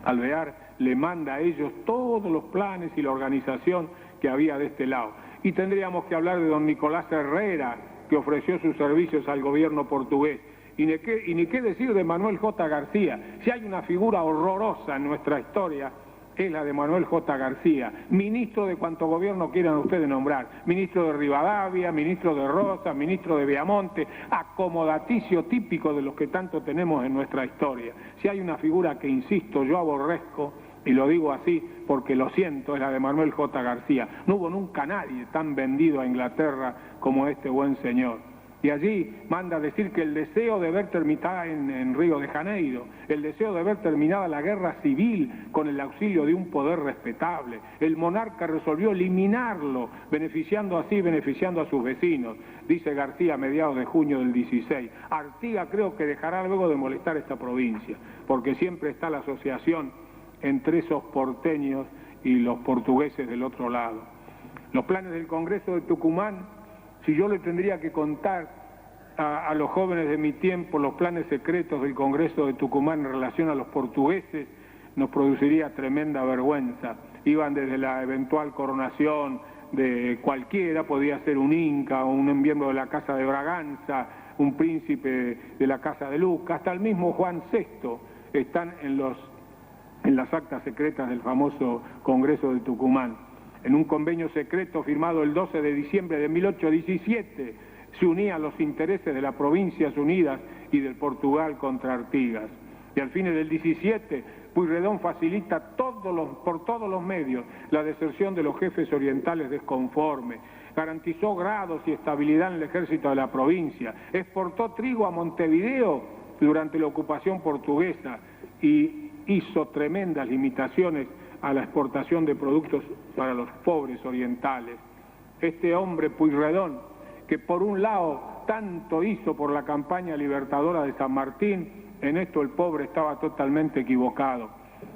Alvear le manda a ellos todos los planes y la organización que había de este lado. Y tendríamos que hablar de don Nicolás Herrera, que ofreció sus servicios al gobierno portugués. Y ni qué decir de Manuel J. García. Si hay una figura horrorosa en nuestra historia, es la de Manuel J. García, ministro de cuanto gobierno quieran ustedes nombrar, ministro de Rivadavia, ministro de Rosas, ministro de Viamonte, acomodaticio típico de los que tanto tenemos en nuestra historia. Si hay una figura que, insisto, yo aborrezco, y lo digo así porque lo siento, es la de Manuel J. García. No hubo nunca nadie tan vendido a Inglaterra como este buen señor. Y allí manda a decir que el deseo de ver terminada en Río de Janeiro, el deseo de ver terminada la guerra civil con el auxilio de un poder respetable, el monarca resolvió eliminarlo, beneficiando a sus vecinos, dice García a mediados de junio del 16. Artigas creo que dejará luego de molestar esta provincia, porque siempre está la asociación entre esos porteños y los portugueses del otro lado. Los planes del Congreso de Tucumán, si yo le tendría que contar a los jóvenes de mi tiempo los planes secretos del Congreso de Tucumán en relación a los portugueses, nos produciría tremenda vergüenza. Iban desde la eventual coronación de cualquiera, podía ser un inca o un miembro de la Casa de Braganza, un príncipe de la Casa de Lucca, hasta el mismo Juan VI están en las actas secretas del famoso Congreso de Tucumán. En un convenio secreto firmado el 12 de diciembre de 1817 se unían los intereses de las Provincias Unidas y del Portugal contra Artigas. Y al fin del 17, Pueyrredón facilita por todos los medios la deserción de los jefes orientales desconformes, garantizó grados y estabilidad en el ejército de la provincia, exportó trigo a Montevideo durante la ocupación portuguesa y hizo tremendas limitaciones a la exportación de productos para los pobres orientales. Este hombre Pueyrredón, que por un lado tanto hizo por la campaña libertadora de San Martín, en esto el pobre estaba totalmente equivocado.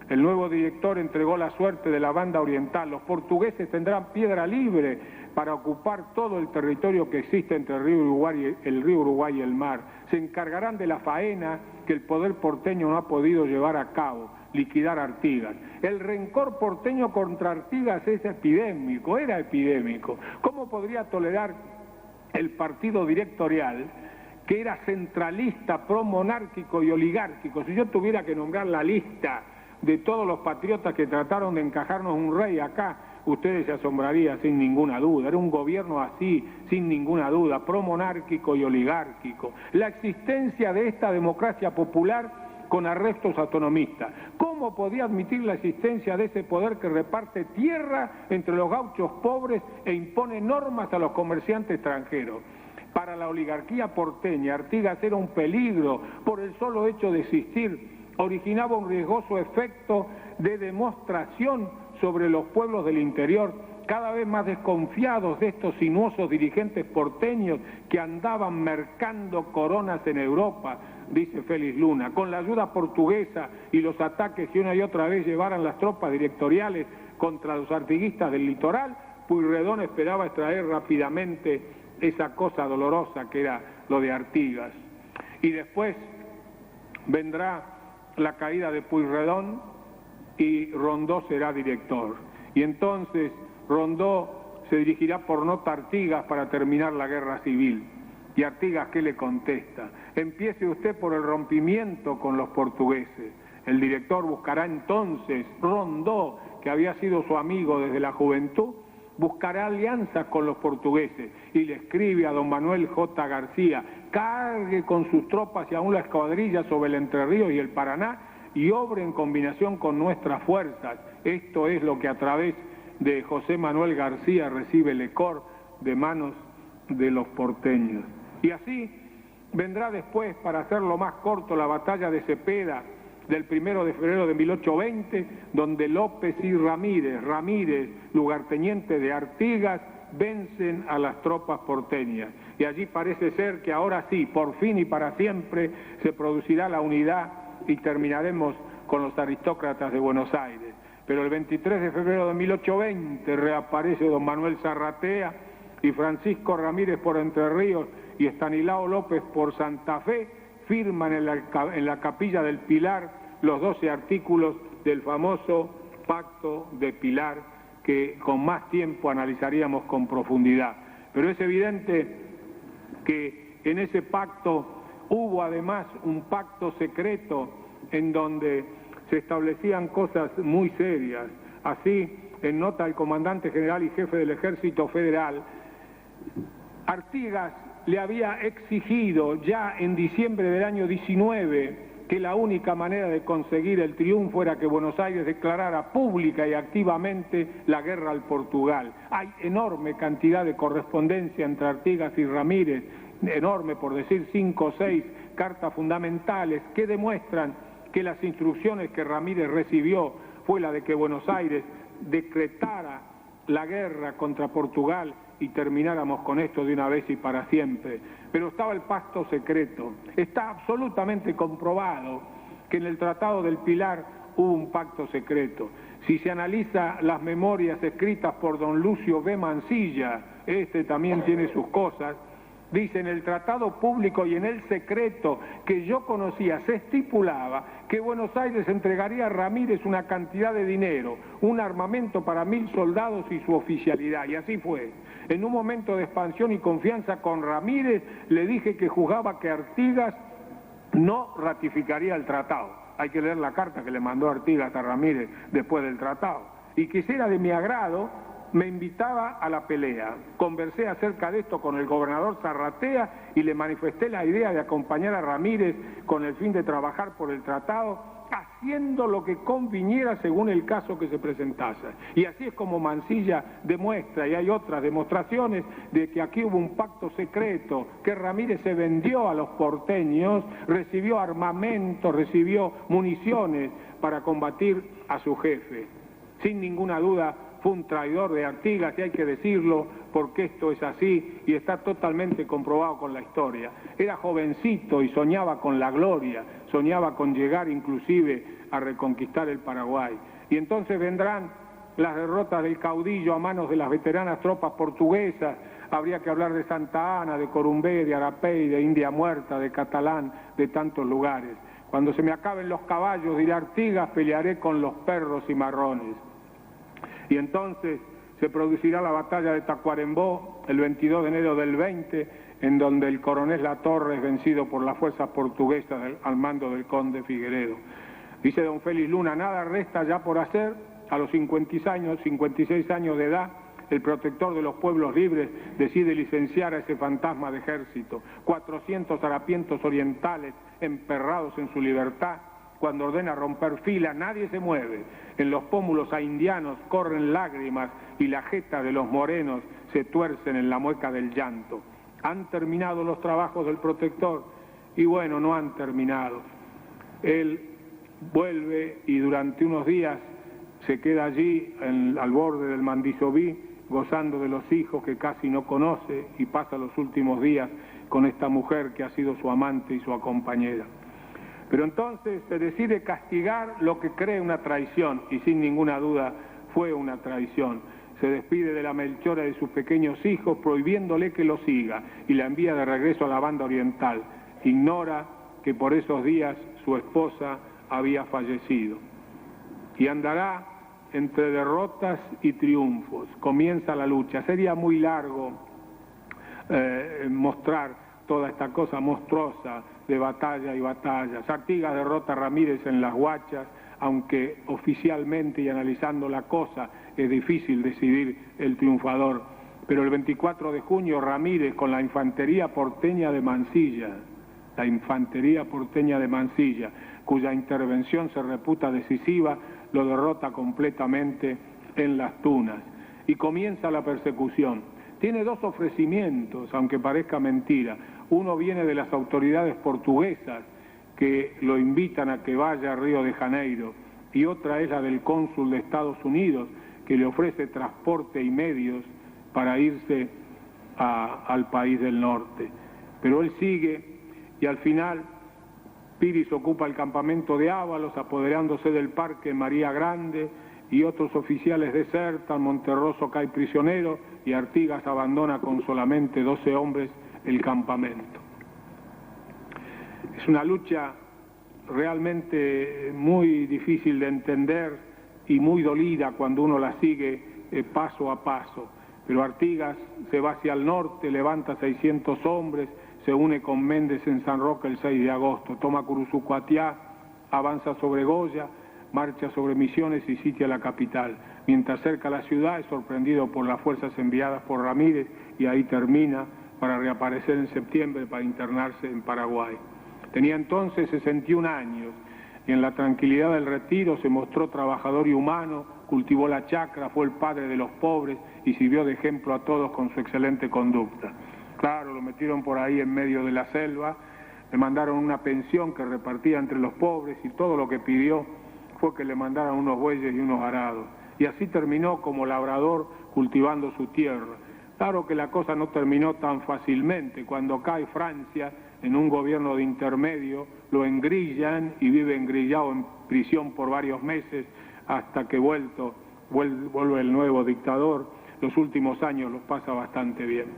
El nuevo director entregó la suerte de la banda oriental. Los portugueses tendrán piedra libre para ocupar todo el territorio que existe entre el río Uruguay y el mar. Se encargarán de la faena que el poder porteño no ha podido llevar a cabo, liquidar Artigas. El rencor porteño contra Artigas es epidémico, era epidémico. ¿Cómo podría tolerar el partido directorial, que era centralista, promonárquico y oligárquico? Si yo tuviera que nombrar la lista de todos los patriotas que trataron de encajarnos un rey acá, ustedes se asombrarían sin ninguna duda. Era un gobierno así, sin ninguna duda, promonárquico y oligárquico. La existencia de esta democracia popular con arrestos autonomistas. ¿Cómo podía admitir la existencia de ese poder que reparte tierra entre los gauchos pobres e impone normas a los comerciantes extranjeros? Para la oligarquía porteña, Artigas era un peligro por el solo hecho de existir. Originaba un riesgoso efecto de demostración sobre los pueblos del interior, cada vez más desconfiados de estos sinuosos dirigentes porteños que andaban mercando coronas en Europa, dice Félix Luna. Con la ayuda portuguesa y los ataques que una y otra vez llevaran las tropas directoriales contra los artiguistas del litoral, Pueyrredón esperaba extraer rápidamente esa cosa dolorosa que era lo de Artigas. Y después vendrá la caída de Pueyrredón y Rondó será director. Y entonces Rondó se dirigirá por nota a Artigas para terminar la guerra civil. ¿Y Artigas qué le contesta? Empiece usted por el rompimiento con los portugueses. El director buscará entonces, Rondó, que había sido su amigo desde la juventud, buscará alianzas con los portugueses y le escribe a don Manuel J. García: cargue con sus tropas y aún la escuadrilla sobre el Entre Ríos y el Paraná y obre en combinación con nuestras fuerzas. Esto es lo que a través de José Manuel García recibe Lecor de manos de los porteños. Y así vendrá después, para hacerlo más corto, la batalla de Cepeda del 1 de febrero de 1820, donde López y Ramírez, lugarteniente de Artigas, vencen a las tropas porteñas. Y allí parece ser que ahora sí, por fin y para siempre, se producirá la unidad y terminaremos con los aristócratas de Buenos Aires. Pero el 23 de febrero de 1820 reaparece don Manuel Zarratea y Francisco Ramírez por Entre Ríos y Estanislao López por Santa Fe, firman en la Capilla del Pilar los 12 artículos del famoso Pacto de Pilar, que con más tiempo analizaríamos con profundidad. Pero es evidente que en ese pacto hubo además un pacto secreto en donde se establecían cosas muy serias. Así, en nota del comandante general y jefe del Ejército Federal, Artigas le había exigido ya en diciembre del año 19 que la única manera de conseguir el triunfo era que Buenos Aires declarara pública y activamente la guerra al Portugal. Hay enorme cantidad de correspondencia entre Artigas y Ramírez, enorme, por decir 5 o 6 cartas fundamentales que demuestran que las instrucciones que Ramírez recibió fue la de que Buenos Aires decretara la guerra contra Portugal y termináramos con esto de una vez y para siempre. Pero estaba el pacto secreto. Está absolutamente comprobado que en el Tratado del Pilar hubo un pacto secreto. Si se analiza las memorias escritas por don Lucio B. Mansilla, este también tiene sus cosas, dice: en el tratado público y en el secreto que yo conocía se estipulaba que Buenos Aires entregaría a Ramírez una cantidad de dinero, un armamento para 1000 soldados y su oficialidad, y así fue. En un momento de expansión y confianza con Ramírez le dije que juzgaba que Artigas no ratificaría el tratado. Hay que leer la carta que le mandó Artigas a Ramírez después del tratado. Y que si era de mi agrado, me invitaba a la pelea. Conversé acerca de esto con el gobernador Zarratea y le manifesté la idea de acompañar a Ramírez con el fin de trabajar por el tratado, haciendo lo que conviniera según el caso que se presentase. Y así es como Mansilla demuestra, y hay otras demostraciones, de que aquí hubo un pacto secreto, que Ramírez se vendió a los porteños, recibió armamento, recibió municiones para combatir a su jefe. Sin ninguna duda fue un traidor de Artigas, y hay que decirlo porque esto es así y está totalmente comprobado con la historia. Era jovencito y soñaba con la gloria, soñaba con llegar inclusive a reconquistar el Paraguay. Y entonces vendrán las derrotas del caudillo a manos de las veteranas tropas portuguesas. Habría que hablar de Santa Ana, de Corumbé, de Arapey, de India Muerta, de Catalán, de tantos lugares. Cuando se me acaben los caballos, dirá Artigas, pelearé con los perros cimarrones. Y entonces se producirá la batalla de Tacuarembó el 22 de enero del 20, en donde el coronel Latorre es vencido por las fuerzas portuguesas al mando del conde Figueredo. Dice don Félix Luna, nada resta ya por hacer. A los 56 años de edad, el protector de los pueblos libres decide licenciar a ese fantasma de ejército. 400 harapientos orientales emperrados en su libertad. Cuando ordena romper fila, nadie se mueve. En los pómulos a indianos corren lágrimas y la jeta de los morenos se tuercen en la mueca del llanto. Han terminado los trabajos del protector y bueno, no han terminado. Él vuelve y durante unos días se queda allí al borde del Mandisoví, gozando de los hijos que casi no conoce y pasa los últimos días con esta mujer que ha sido su amante y su compañera. Pero entonces se decide castigar lo que cree una traición, y sin ninguna duda fue una traición. Se despide de la Melchora y de sus pequeños hijos, prohibiéndole que lo siga, y la envía de regreso a la banda oriental. Ignora que por esos días su esposa había fallecido. Y andará entre derrotas y triunfos. Comienza la lucha. Sería muy largo mostrar toda esta cosa monstruosa de batalla y batallas. Artigas derrota a Ramírez en las Huachas, aunque oficialmente y analizando la cosa es difícil decidir el triunfador. Pero el 24 de junio Ramírez con la infantería porteña de Mansilla, cuya intervención se reputa decisiva, lo derrota completamente en Las Tunas. Y comienza la persecución. Tiene dos ofrecimientos, aunque parezca mentira. Uno viene de las autoridades portuguesas, que lo invitan a que vaya a Río de Janeiro, y otra es la del cónsul de Estados Unidos, que le ofrece transporte y medios para irse al país del norte. Pero él sigue, y al final Piris ocupa el campamento de Ábalos, apoderándose del parque María Grande, y otros oficiales desertan, Monterroso cae prisionero, y Artigas abandona con solamente 12 hombres el campamento. Es una lucha realmente muy difícil de entender y muy dolida cuando uno la sigue paso a paso. Pero Artigas se va hacia el norte, levanta 600 hombres, se une con Méndez en San Roque el 6 de agosto, toma Curuzucuatiá, avanza sobre Goya, marcha sobre Misiones y sitia la capital. Mientras cerca la ciudad es sorprendido por las fuerzas enviadas por Ramírez y ahí termina para reaparecer en septiembre para internarse en Paraguay. Tenía entonces 61 años y en la tranquilidad del retiro se mostró trabajador y humano, cultivó la chacra, fue el padre de los pobres y sirvió de ejemplo a todos con su excelente conducta. Claro, lo metieron por ahí en medio de la selva, le mandaron una pensión que repartía entre los pobres y todo lo que pidió fue que le mandaran unos bueyes y unos arados. Y así terminó como labrador cultivando su tierra. Claro que la cosa no terminó tan fácilmente. Cuando cae Francia en un gobierno de intermedio, lo engrillan y vive engrillado en prisión por varios meses hasta que vuelve el nuevo dictador. Los últimos años los pasa bastante bien.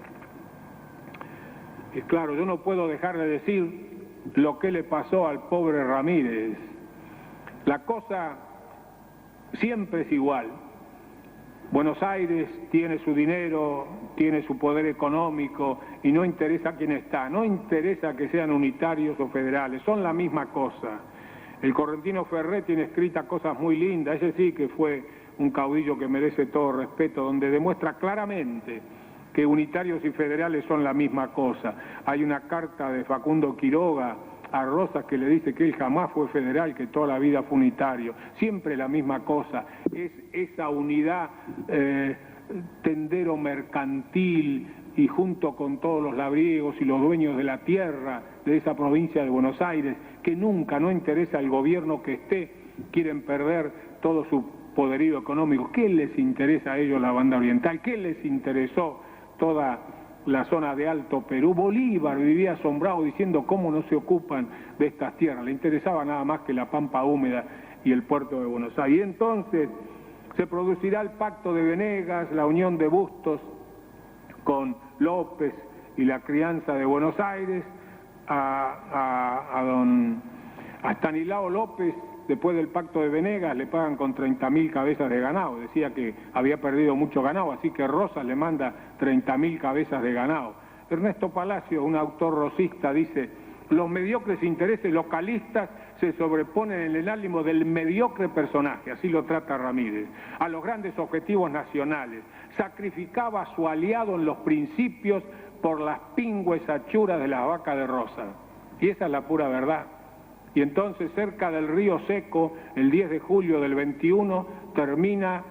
Y claro, yo no puedo dejar de decir lo que le pasó al pobre Ramírez. La cosa siempre es igual. Buenos Aires tiene su dinero, tiene su poder económico y no interesa quién está, no interesa que sean unitarios o federales, son la misma cosa. El correntino Ferré tiene escritas cosas muy lindas, ese sí que fue un caudillo que merece todo respeto, donde demuestra claramente que unitarios y federales son la misma cosa. Hay una carta de Facundo Quiroga a Rosas que le dice que él jamás fue federal, que toda la vida fue unitario. Siempre la misma cosa, es esa unidad tendero mercantil y junto con todos los labriegos y los dueños de la tierra de esa provincia de Buenos Aires, que nunca, no interesa el gobierno que esté, quieren perder todo su poderío económico. ¿Qué les interesa a ellos la banda oriental? ¿Qué les interesó toda la zona de Alto Perú? Bolívar vivía asombrado diciendo cómo no se ocupan de estas tierras, le interesaba nada más que la pampa húmeda y el puerto de Buenos Aires. Y entonces se producirá el pacto de Venegas, la unión de Bustos con López y la crianza de Buenos Aires. A Estanislao López, después del pacto de Venegas, le pagan con 30.000 cabezas de ganado. Decía que había perdido mucho ganado, así que Rosas le manda 30.000 cabezas de ganado. Ernesto Palacio, un autor rosista, dice: los mediocres intereses localistas se sobreponen en el ánimo del mediocre personaje, así lo trata Ramírez, a los grandes objetivos nacionales. Sacrificaba a su aliado en los principios por las pingües achuras de la vaca de Rosas. Y esa es la pura verdad. Y entonces, cerca del río Seco, el 10 de julio del 21, termina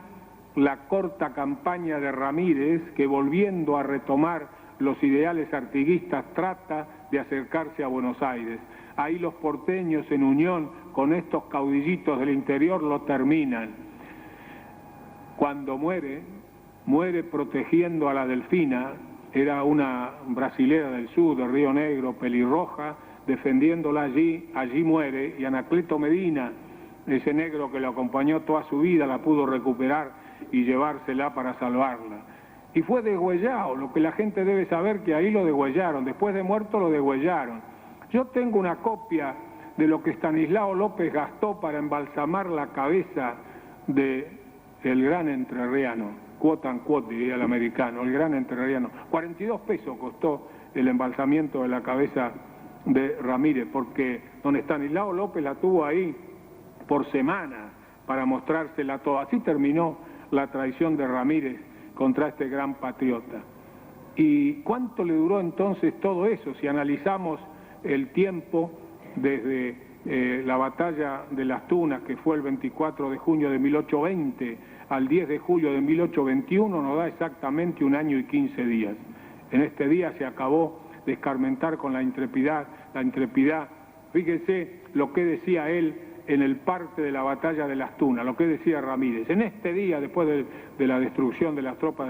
la corta campaña de Ramírez, que volviendo a retomar los ideales artiguistas trata de acercarse a Buenos Aires. Ahí los porteños, en unión con estos caudillitos del interior, lo terminan. Cuando muere protegiendo a la Delfina. Era una brasilera del sur, de Río Negro, pelirroja, defendiéndola allí muere, y Anacleto Medina, ese negro que lo acompañó toda su vida, la pudo recuperar y llevársela para salvarla. Y fue degüellado, lo que la gente debe saber, que ahí lo degüellaron, después de muerto lo degüellaron. Yo tengo una copia de lo que Estanislao López gastó para embalsamar la cabeza del gran entrerriano. Quote unquote, diría el americano, el gran entrerriano. 42 pesos costó el embalsamiento de la cabeza de Ramírez, porque don Estanislao López la tuvo ahí por semanas para mostrársela toda. Así terminó la traición de Ramírez contra este gran patriota. ¿Y cuánto le duró entonces todo eso? Si analizamos el tiempo desde la batalla de Las Tunas, que fue el 24 de junio de 1820, al 10 de julio de 1821, nos da exactamente 1 año y 15 días. En este día se acabó de escarmentar con la intrepidad. Fíjese lo que decía él en el parte de la batalla de Las Tunas, lo que decía Ramírez. En este día, después de la destrucción de las tropas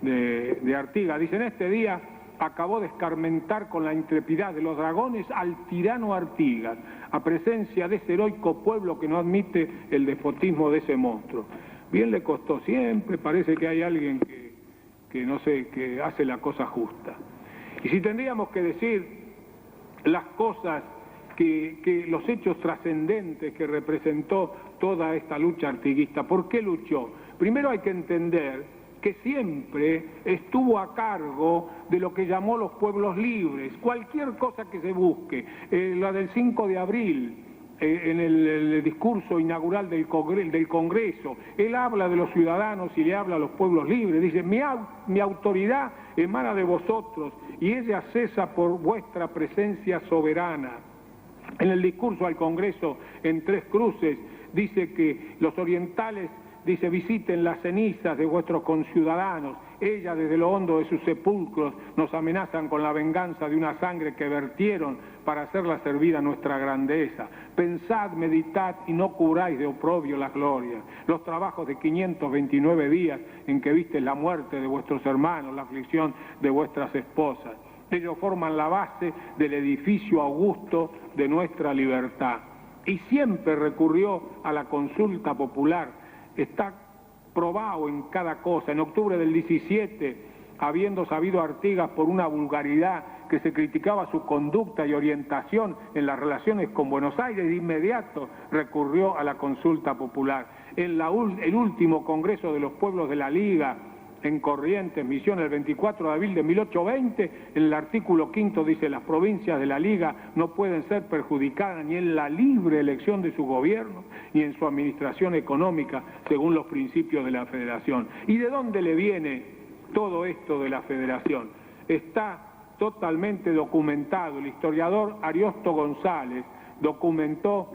de Artigas, dice: en este día acabó de escarmentar con la intrepidad de los dragones al tirano Artigas, a presencia de ese heroico pueblo que no admite el despotismo de ese monstruo. Bien le costó, siempre parece que hay alguien que no sé, que hace la cosa justa. Y si tendríamos que decir las cosas, que los hechos trascendentes que representó toda esta lucha artiguista, ¿por qué luchó? Primero hay que entender que siempre estuvo a cargo de lo que llamó los pueblos libres. Cualquier cosa que se busque, la del 5 de abril, en el discurso inaugural del Congreso, él habla de los ciudadanos y le habla a los pueblos libres. Dice: mi autoridad emana de vosotros y ella cesa por vuestra presencia soberana. En el discurso al Congreso en Tres Cruces dice que los orientales, dice, visiten las cenizas de vuestros conciudadanos. Ellas, desde lo hondo de sus sepulcros, nos amenazan con la venganza de una sangre que vertieron para hacerla servir a nuestra grandeza. Pensad, meditad y no cubráis de oprobio las glorias. Los trabajos de 529 días en que viste la muerte de vuestros hermanos, la aflicción de vuestras esposas. Ellos forman la base del edificio augusto de nuestra libertad. Y siempre recurrió a la consulta popular. Está probado en cada cosa. En octubre del 17, habiendo sabido Artigas por una vulgaridad que se criticaba su conducta y orientación en las relaciones con Buenos Aires, de inmediato recurrió a la consulta popular. En el último Congreso de los Pueblos de la Liga, en Corrientes, Misiones, el 24 de abril de 1820, en el artículo 5 dice: las provincias de la Liga no pueden ser perjudicadas ni en la libre elección de su gobierno, ni en su administración económica, según los principios de la Federación. ¿Y de dónde le viene todo esto de la Federación? Está totalmente documentado. El historiador Ariosto González documentó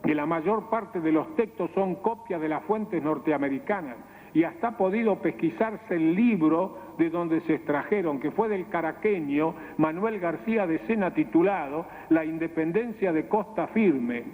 que la mayor parte de los textos son copias de las fuentes norteamericanas, y hasta ha podido pesquisarse el libro de donde se extrajeron, que fue del caraqueño Manuel García de Sena, titulado La independencia de Costa Firme,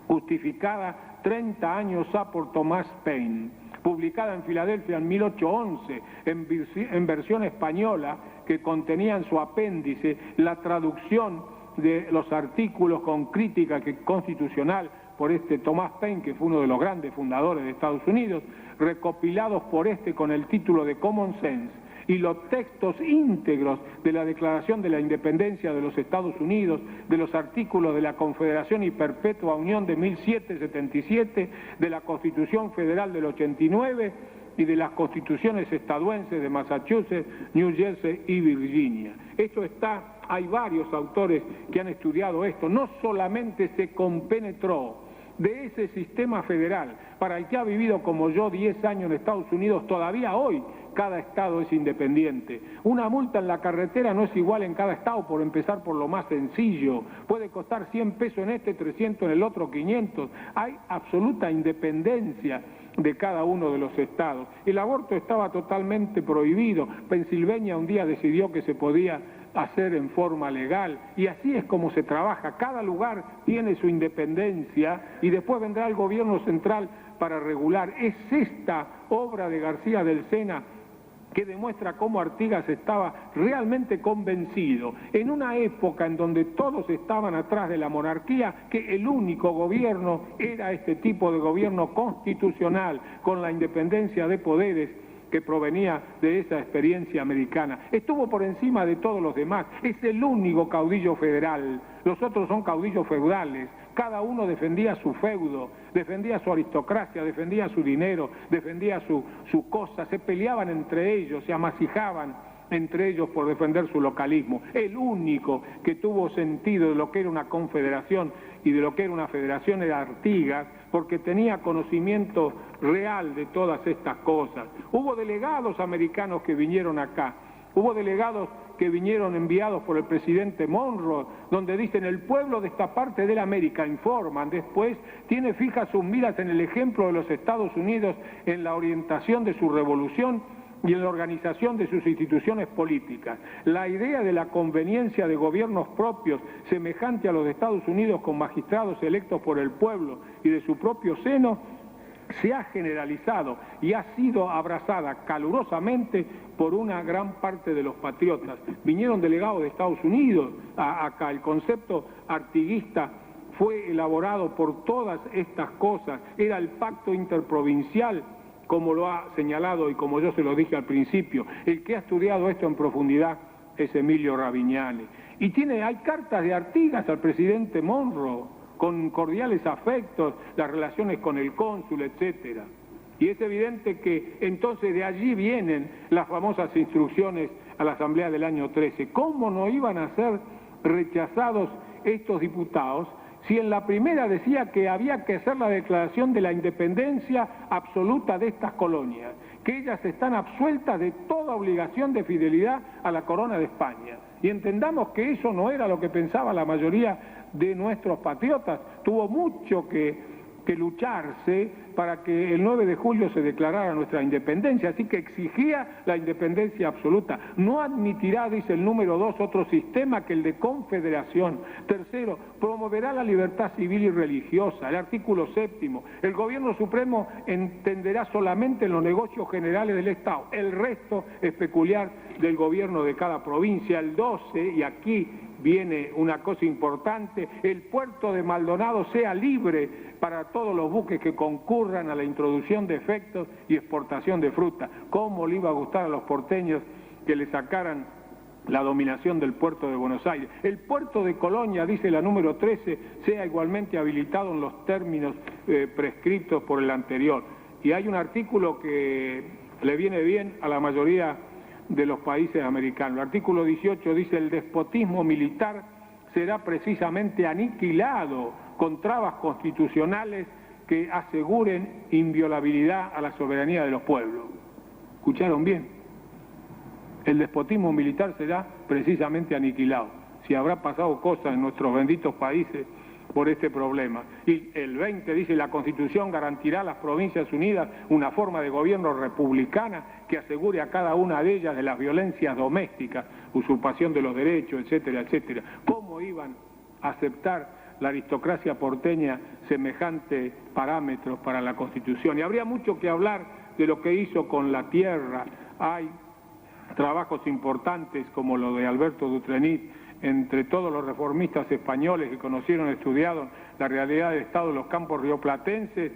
justificada 30 años ha por Tomás Paine, publicada en Filadelfia en 1811, en versión española, que contenía en su apéndice la traducción de los artículos con crítica constitucional por Thomas Paine, que fue uno de los grandes fundadores de Estados Unidos, recopilados por con el título de Common Sense, y los textos íntegros de la Declaración de la Independencia de los Estados Unidos, de los artículos de la Confederación y Perpetua Unión de 1777, de la Constitución Federal del 89 y de las constituciones estadounidenses de Massachusetts, New Jersey y Virginia. Esto está, hay varios autores que han estudiado esto, no solamente se compenetró de ese sistema federal, para el que ha vivido como yo 10 años en Estados Unidos, todavía hoy cada estado es independiente. Una multa en la carretera no es igual en cada estado, por empezar por lo más sencillo. Puede costar 100 pesos en 300 en el otro, 500. Hay absoluta independencia de cada uno de los estados. El aborto estaba totalmente prohibido. Pensilvania un día decidió que se podía hacer en forma legal, y así es como se trabaja. Cada lugar tiene su independencia y después vendrá el gobierno central para regular. Es esta obra de García del Sena que demuestra cómo Artigas estaba realmente convencido, en una época en donde todos estaban atrás de la monarquía, que el único gobierno era este tipo de gobierno constitucional, con la independencia de poderes que provenía de esa experiencia americana. Estuvo por encima de todos los demás, es el único caudillo federal, los otros son caudillos feudales, cada uno defendía su feudo, defendía su aristocracia, defendía su dinero, defendía su cosa, se peleaban entre ellos, se amasijaban entre ellos por defender su localismo. El único que tuvo sentido de lo que era una confederación y de lo que era una federación era Artigas, porque tenía conocimiento real de todas estas cosas. Hubo delegados americanos que vinieron acá, hubo delegados que vinieron enviados por el presidente Monroe, donde dicen: el pueblo de esta parte de la América, informan después, tiene fijas sus miras en el ejemplo de los Estados Unidos en la orientación de su revolución y en la organización de sus instituciones políticas. La idea de la conveniencia de gobiernos propios semejante a los de Estados Unidos, con magistrados electos por el pueblo y de su propio seno, se ha generalizado y ha sido abrazada calurosamente por una gran parte de los patriotas. Vinieron delegados de Estados Unidos acá. El concepto artiguista fue elaborado por todas estas cosas. Era el pacto interprovincial, como lo ha señalado y como yo se lo dije al principio. El que ha estudiado esto en profundidad es Emilio Ravignani. Y hay cartas de Artigas al presidente Monroe, con cordiales afectos, las relaciones con el cónsul, etcétera. Y es evidente que entonces de allí vienen las famosas instrucciones a la Asamblea del año 13. ¿Cómo no iban a ser rechazados estos diputados si en la primera decía que había que hacer la declaración de la independencia absoluta de estas colonias, que ellas están absueltas de toda obligación de fidelidad a la corona de España? Y entendamos que eso no era lo que pensaba la mayoría de nuestros patriotas. Tuvo mucho que lucharse para que el 9 de julio se declarara nuestra independencia, así que exigía la independencia absoluta. No admitirá, dice el número 2, otro sistema que el de confederación. Tercero, promoverá la libertad civil y religiosa. El artículo 7, el gobierno supremo entenderá solamente en los negocios generales del Estado, el resto es peculiar del gobierno de cada provincia. El 12, y aquí viene una cosa importante: el puerto de Maldonado sea libre para todos los buques que concurran a la introducción de efectos y exportación de fruta. ¿Cómo le iba a gustar a los porteños que le sacaran la dominación del puerto de Buenos Aires? El puerto de Colonia, dice la número 13, sea igualmente habilitado en los términos prescritos por el anterior. Y hay un artículo que le viene bien a la mayoría de los países americanos. El artículo 18 dice: el despotismo militar será precisamente aniquilado con trabas constitucionales que aseguren inviolabilidad a la soberanía de los pueblos. ¿Escucharon bien? El despotismo militar será precisamente aniquilado. Si habrá pasado cosas en nuestros benditos países por este problema. Y el 20 dice: la Constitución garantirá a las Provincias Unidas una forma de gobierno republicana que asegure a cada una de ellas de las violencias domésticas, usurpación de los derechos, etcétera, etcétera. ¿Cómo iban a aceptar la aristocracia porteña semejante parámetros para la Constitución? Y habría mucho que hablar de lo que hizo con la tierra. Hay trabajos importantes como lo de Alberto Dutrenit entre todos los reformistas españoles que conocieron y estudiaron la realidad del Estado de los campos rioplatenses,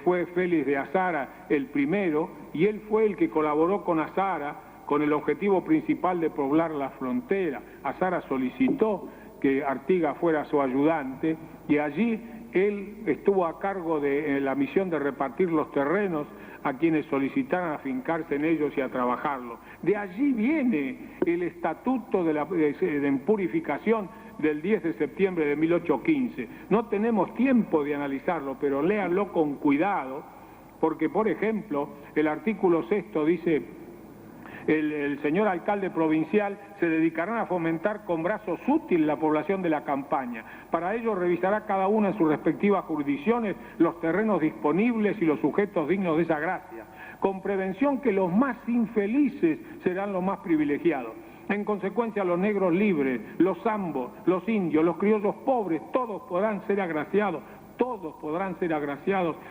fue Félix de Azara el primero, y él fue el que colaboró con Azara con el objetivo principal de poblar la frontera. Azara solicitó que Artigas fuera su ayudante y allí él estuvo a cargo de la misión de repartir los terrenos a quienes solicitaran afincarse en ellos y a trabajarlos. De allí viene el estatuto de purificación del 10 de septiembre de 1815. No tenemos tiempo de analizarlo, pero léanlo con cuidado, porque, por ejemplo, el artículo 6º dice: el señor alcalde provincial se dedicará a fomentar con brazos útiles la población de la campaña. Para ello revisará cada una en sus respectivas jurisdicciones los terrenos disponibles y los sujetos dignos de esa gracia, con prevención que los más infelices serán los más privilegiados. En consecuencia, los negros libres, los zambos, los indios, los criollos pobres, todos podrán ser agraciados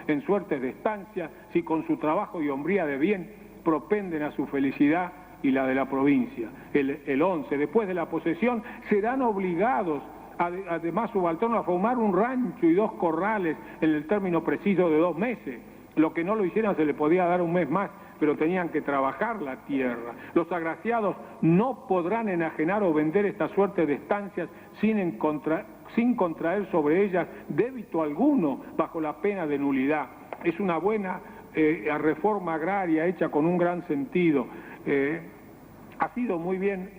en suertes de estancia si con su trabajo y hombría de bien propenden a su felicidad y la de la provincia. El 11, después de la posesión, serán obligados, además subalternos, a formar un rancho y 2 corrales en el término preciso de 2 meses. Lo que no lo hicieran se le podía dar un mes más, pero tenían que trabajar la tierra. Los agraciados no podrán enajenar o vender esta suerte de estancias sin contraer sobre ellas débito alguno, bajo la pena de nulidad. Es una buena reforma agraria hecha con un gran sentido. Ha sido muy bien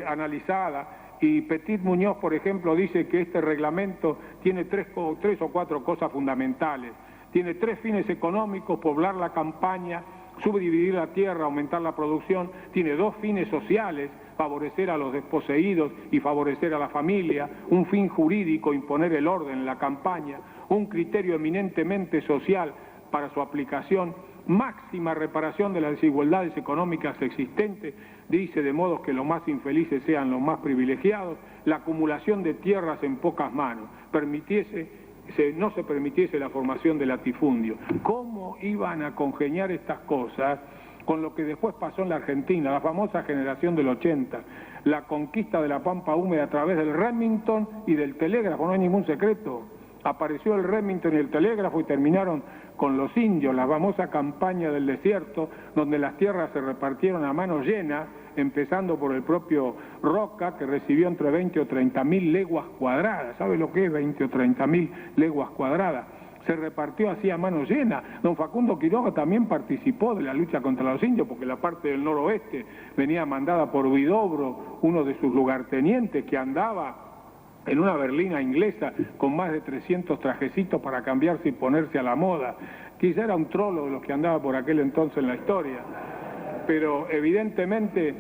analizada, y Petit Muñoz, por ejemplo, dice que este reglamento tiene tres o cuatro cosas fundamentales. Tiene 3 fines económicos: poblar la campaña, subdividir la tierra, aumentar la producción. Tiene 2 fines sociales: favorecer a los desposeídos y favorecer a la familia. Un fin jurídico: imponer el orden en la campaña. Un criterio eminentemente social para su aplicación: máxima reparación de las desigualdades económicas existentes, dice, de modo que los más infelices sean los más privilegiados. La acumulación de tierras en pocas manos, no se permitiese la formación de latifundio. ¿Cómo iban a congeniar estas cosas con lo que después pasó en la Argentina, la famosa generación del 80, la conquista de la pampa húmeda a través del Remington y del telégrafo? No hay ningún secreto. Apareció el Remington y el telégrafo y terminaron con los indios, la famosa campaña del desierto, donde las tierras se repartieron a mano llena, empezando por el propio Roca, que recibió entre 20 o 30.000 leguas cuadradas. ¿Sabe lo que es 20 o 30.000 leguas cuadradas? Se repartió así a mano llena. Don Facundo Quiroga también participó de la lucha contra los indios, porque la parte del noroeste venía mandada por Huidobro, uno de sus lugartenientes, que andaba en una berlina inglesa con más de 300 trajecitos para cambiarse y ponerse a la moda. Quizá era un trolo de los que andaba por aquel entonces en la historia. Pero evidentemente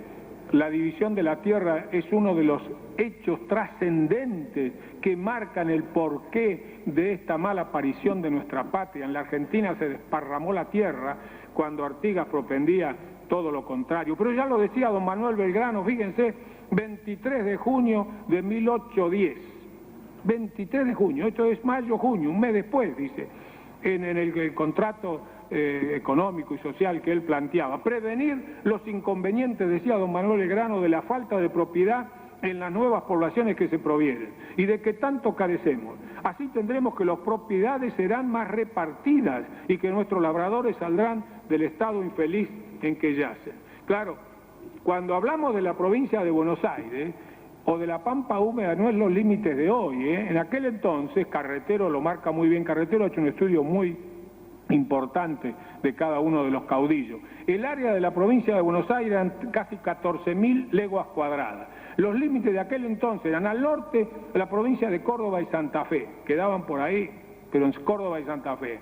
la división de la tierra es uno de los hechos trascendentes que marcan el porqué de esta mala aparición de nuestra patria. En la Argentina se desparramó la tierra cuando Artigas propendía todo lo contrario. Pero ya lo decía don Manuel Belgrano, fíjense, 23 de junio de 1810. 23 de junio, esto es mayo-junio, un mes después, dice, en el contrato económico y social que él planteaba. Prevenir los inconvenientes, decía don Manuel Belgrano, de la falta de propiedad en las nuevas poblaciones que se provienen y de que tanto carecemos. Así tendremos que las propiedades serán más repartidas y que nuestros labradores saldrán del estado infeliz en que yacen. Claro, cuando hablamos de la provincia de Buenos Aires o de la pampa húmeda, no es los límites de hoy, En aquel entonces, Carretero lo marca muy bien. Carretero ha hecho un estudio muy importante de cada uno de los caudillos. El área de la provincia de Buenos Aires eran casi 14.000 leguas cuadradas. Los límites de aquel entonces eran al norte la provincia de Córdoba y Santa Fe, quedaban por ahí, pero en Córdoba y Santa Fe.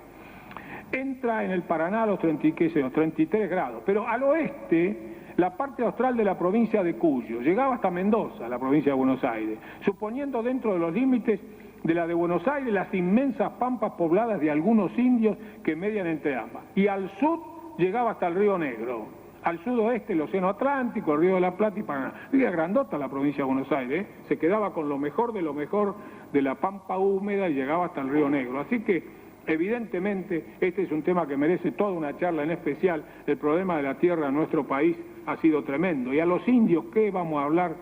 Entra en el Paraná a los 33 grados, pero al oeste la parte austral de la provincia de Cuyo, llegaba hasta Mendoza, la provincia de Buenos Aires, suponiendo dentro de los límites de la de Buenos Aires las inmensas pampas pobladas de algunos indios que median entre ambas. Y al sur llegaba hasta el Río Negro, al sudoeste el Océano Atlántico, el Río de la Plata y Paraná. Era grandota la provincia de Buenos Aires, se quedaba con lo mejor de la pampa húmeda y llegaba hasta el Río Negro. Así que evidentemente este es un tema que merece toda una charla, en especial el problema de la tierra en nuestro país ha sido tremendo. Y a los indios, ¿qué vamos a hablar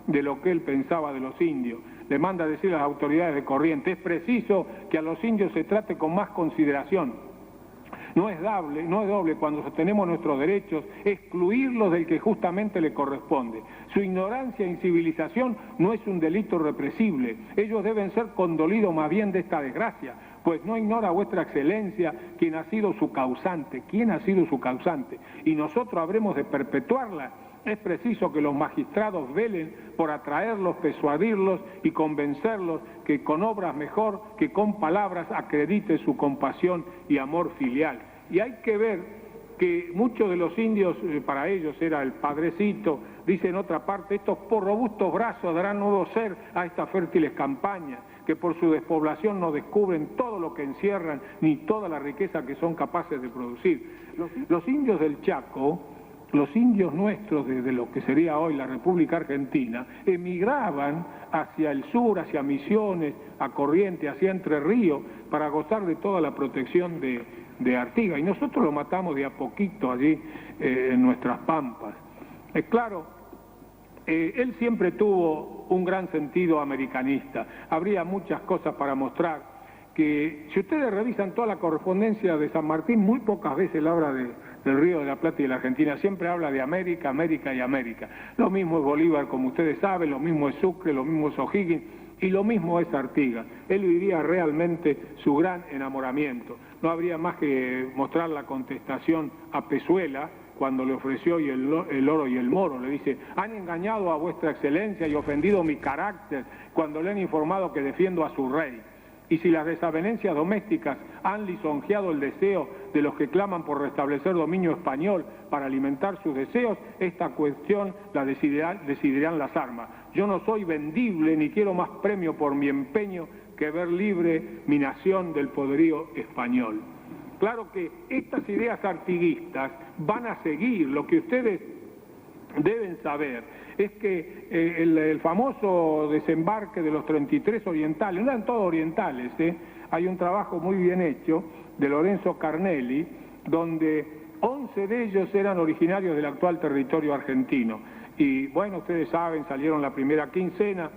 de lo que él pensaba de los indios. Le manda a decir a las autoridades de Corrientes: es preciso que a los indios se trate con más consideración. No es doble cuando sostenemos nuestros derechos excluirlos del que justamente le corresponde. Su ignorancia e incivilización no es un delito represible. Ellos deben ser condolidos más bien de esta desgracia, pues no ignora vuestra excelencia quién ha sido su causante, y nosotros habremos de perpetuarla. Es preciso que los magistrados velen por atraerlos, persuadirlos y convencerlos que con obras mejor que con palabras acredite su compasión y amor filial. Y hay que ver que muchos de los indios, para ellos era el padrecito, dice en otra parte: estos por robustos brazos darán nuevo ser a estas fértiles campañas, que por su despoblación no descubren todo lo que encierran, ni toda la riqueza que son capaces de producir. Los indios del Chaco, los indios nuestros desde lo que sería hoy la República Argentina, emigraban hacia el sur, hacia Misiones, a Corrientes, hacia Entre Ríos, para gozar de toda la protección de Artigas, y nosotros lo matamos de a poquito allí en nuestras pampas. Claro, él siempre tuvo un gran sentido americanista. Habría muchas cosas para mostrar, que si ustedes revisan toda la correspondencia de San Martín, muy pocas veces él habla del Río de la Plata y de la Argentina, siempre habla de América, América y América. Lo mismo es Bolívar, como ustedes saben, lo mismo es Sucre, lo mismo es O'Higgins, y lo mismo es Artigas. Él vivía realmente su gran enamoramiento. No habría más que mostrar la contestación a Pezuela cuando le ofreció el oro y el moro. Le dice: han engañado a vuestra excelencia y ofendido mi carácter cuando le han informado que defiendo a su rey. Y si las desavenencias domésticas han lisonjeado el deseo de los que claman por restablecer dominio español para alimentar sus deseos, esta cuestión la decidirán las armas. Yo no soy vendible ni quiero más premio por mi empeño que ver libre mi nación del poderío español. Claro que estas ideas artiguistas van a seguir. Lo que ustedes deben saber es que el famoso desembarque de los 33 orientales, no eran todos orientales, hay un trabajo muy bien hecho de Lorenzo Carnelli, donde 11 de ellos eran originarios del actual territorio argentino. Y bueno, ustedes saben, salieron la primera quincena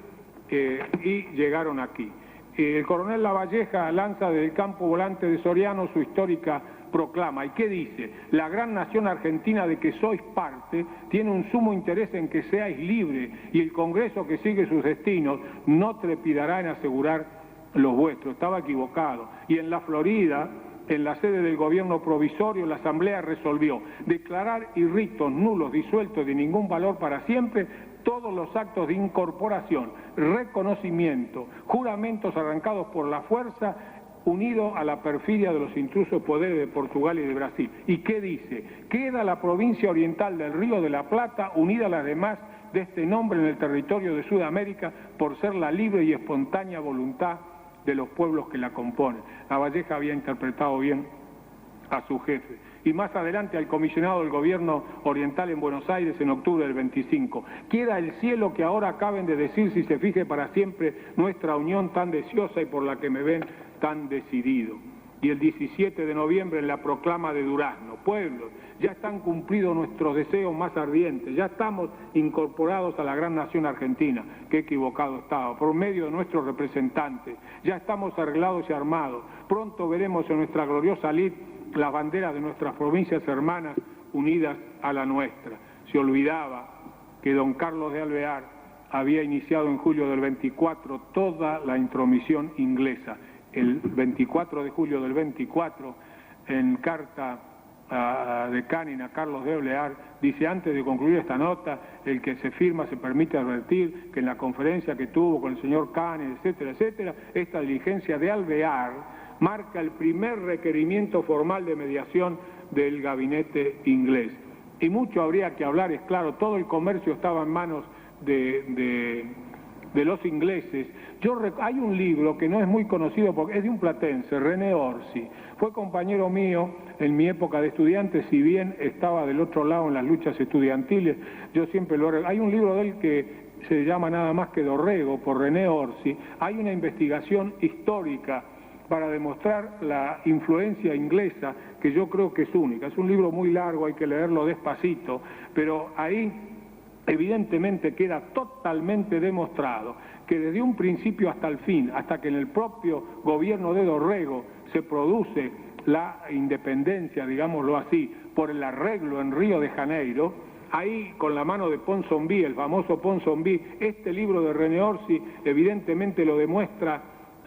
y llegaron aquí. El coronel Lavalleja lanza desde el campo volante de Soriano su histórica proclama. ¿Y qué dice? La gran nación argentina de que sois parte tiene un sumo interés en que seáis libres, y el Congreso que sigue sus destinos no trepidará en asegurar los vuestros. Estaba equivocado. Y en la Florida, en la sede del gobierno provisorio, la Asamblea resolvió declarar ritos nulos, disueltos, de ningún valor para siempre, todos los actos de incorporación, reconocimiento, juramentos arrancados por la fuerza, unido a la perfidia de los intrusos poderes de Portugal y de Brasil. ¿Y qué dice? Queda la provincia oriental del Río de la Plata unida a las demás de este nombre en el territorio de Sudamérica por ser la libre y espontánea voluntad de los pueblos que la componen. Lavalleja había interpretado bien a su jefe. Y más adelante al comisionado del gobierno oriental en Buenos Aires en octubre del 25. Quiera el cielo que ahora acaben de decir si se fije para siempre nuestra unión tan deseosa y por la que me ven tan decidido. Y el 17 de noviembre en la proclama de Durazno: pueblos, ya están cumplidos nuestros deseos más ardientes, ya estamos incorporados a la gran nación argentina, que equivocado estaba, por medio de nuestros representantes, ya estamos arreglados y armados, pronto veremos en nuestra gloriosa lid las banderas de nuestras provincias hermanas unidas a la nuestra. Se olvidaba que don Carlos de Alvear había iniciado en julio del 24 toda la intromisión inglesa. El 24 de julio del 24, en carta de Canning a Carlos de Alvear, dice: antes de concluir esta nota, el que se firma se permite advertir que en la conferencia que tuvo con el señor Canning, etcétera, etcétera, esta diligencia de Alvear marca el primer requerimiento formal de mediación del gabinete inglés. Y mucho habría que hablar, es claro, todo el comercio estaba en manos de los ingleses. Hay un libro que no es muy conocido porque es de un platense, René Orsi. Fue compañero mío en mi época de estudiante, si bien estaba del otro lado en las luchas estudiantiles, yo siempre hay un libro de él que se llama nada más que Dorrego, por René Orsi. Hay una investigación histórica para demostrar la influencia inglesa, que yo creo que es única. Es un libro muy largo, hay que leerlo despacito, pero ahí evidentemente queda totalmente demostrado que desde un principio hasta el fin, hasta que en el propio gobierno de Dorrego se produce la independencia, digámoslo así, por el arreglo en Río de Janeiro, ahí con la mano de Ponsonby, el famoso Ponsonby, este libro de René Orsi evidentemente lo demuestra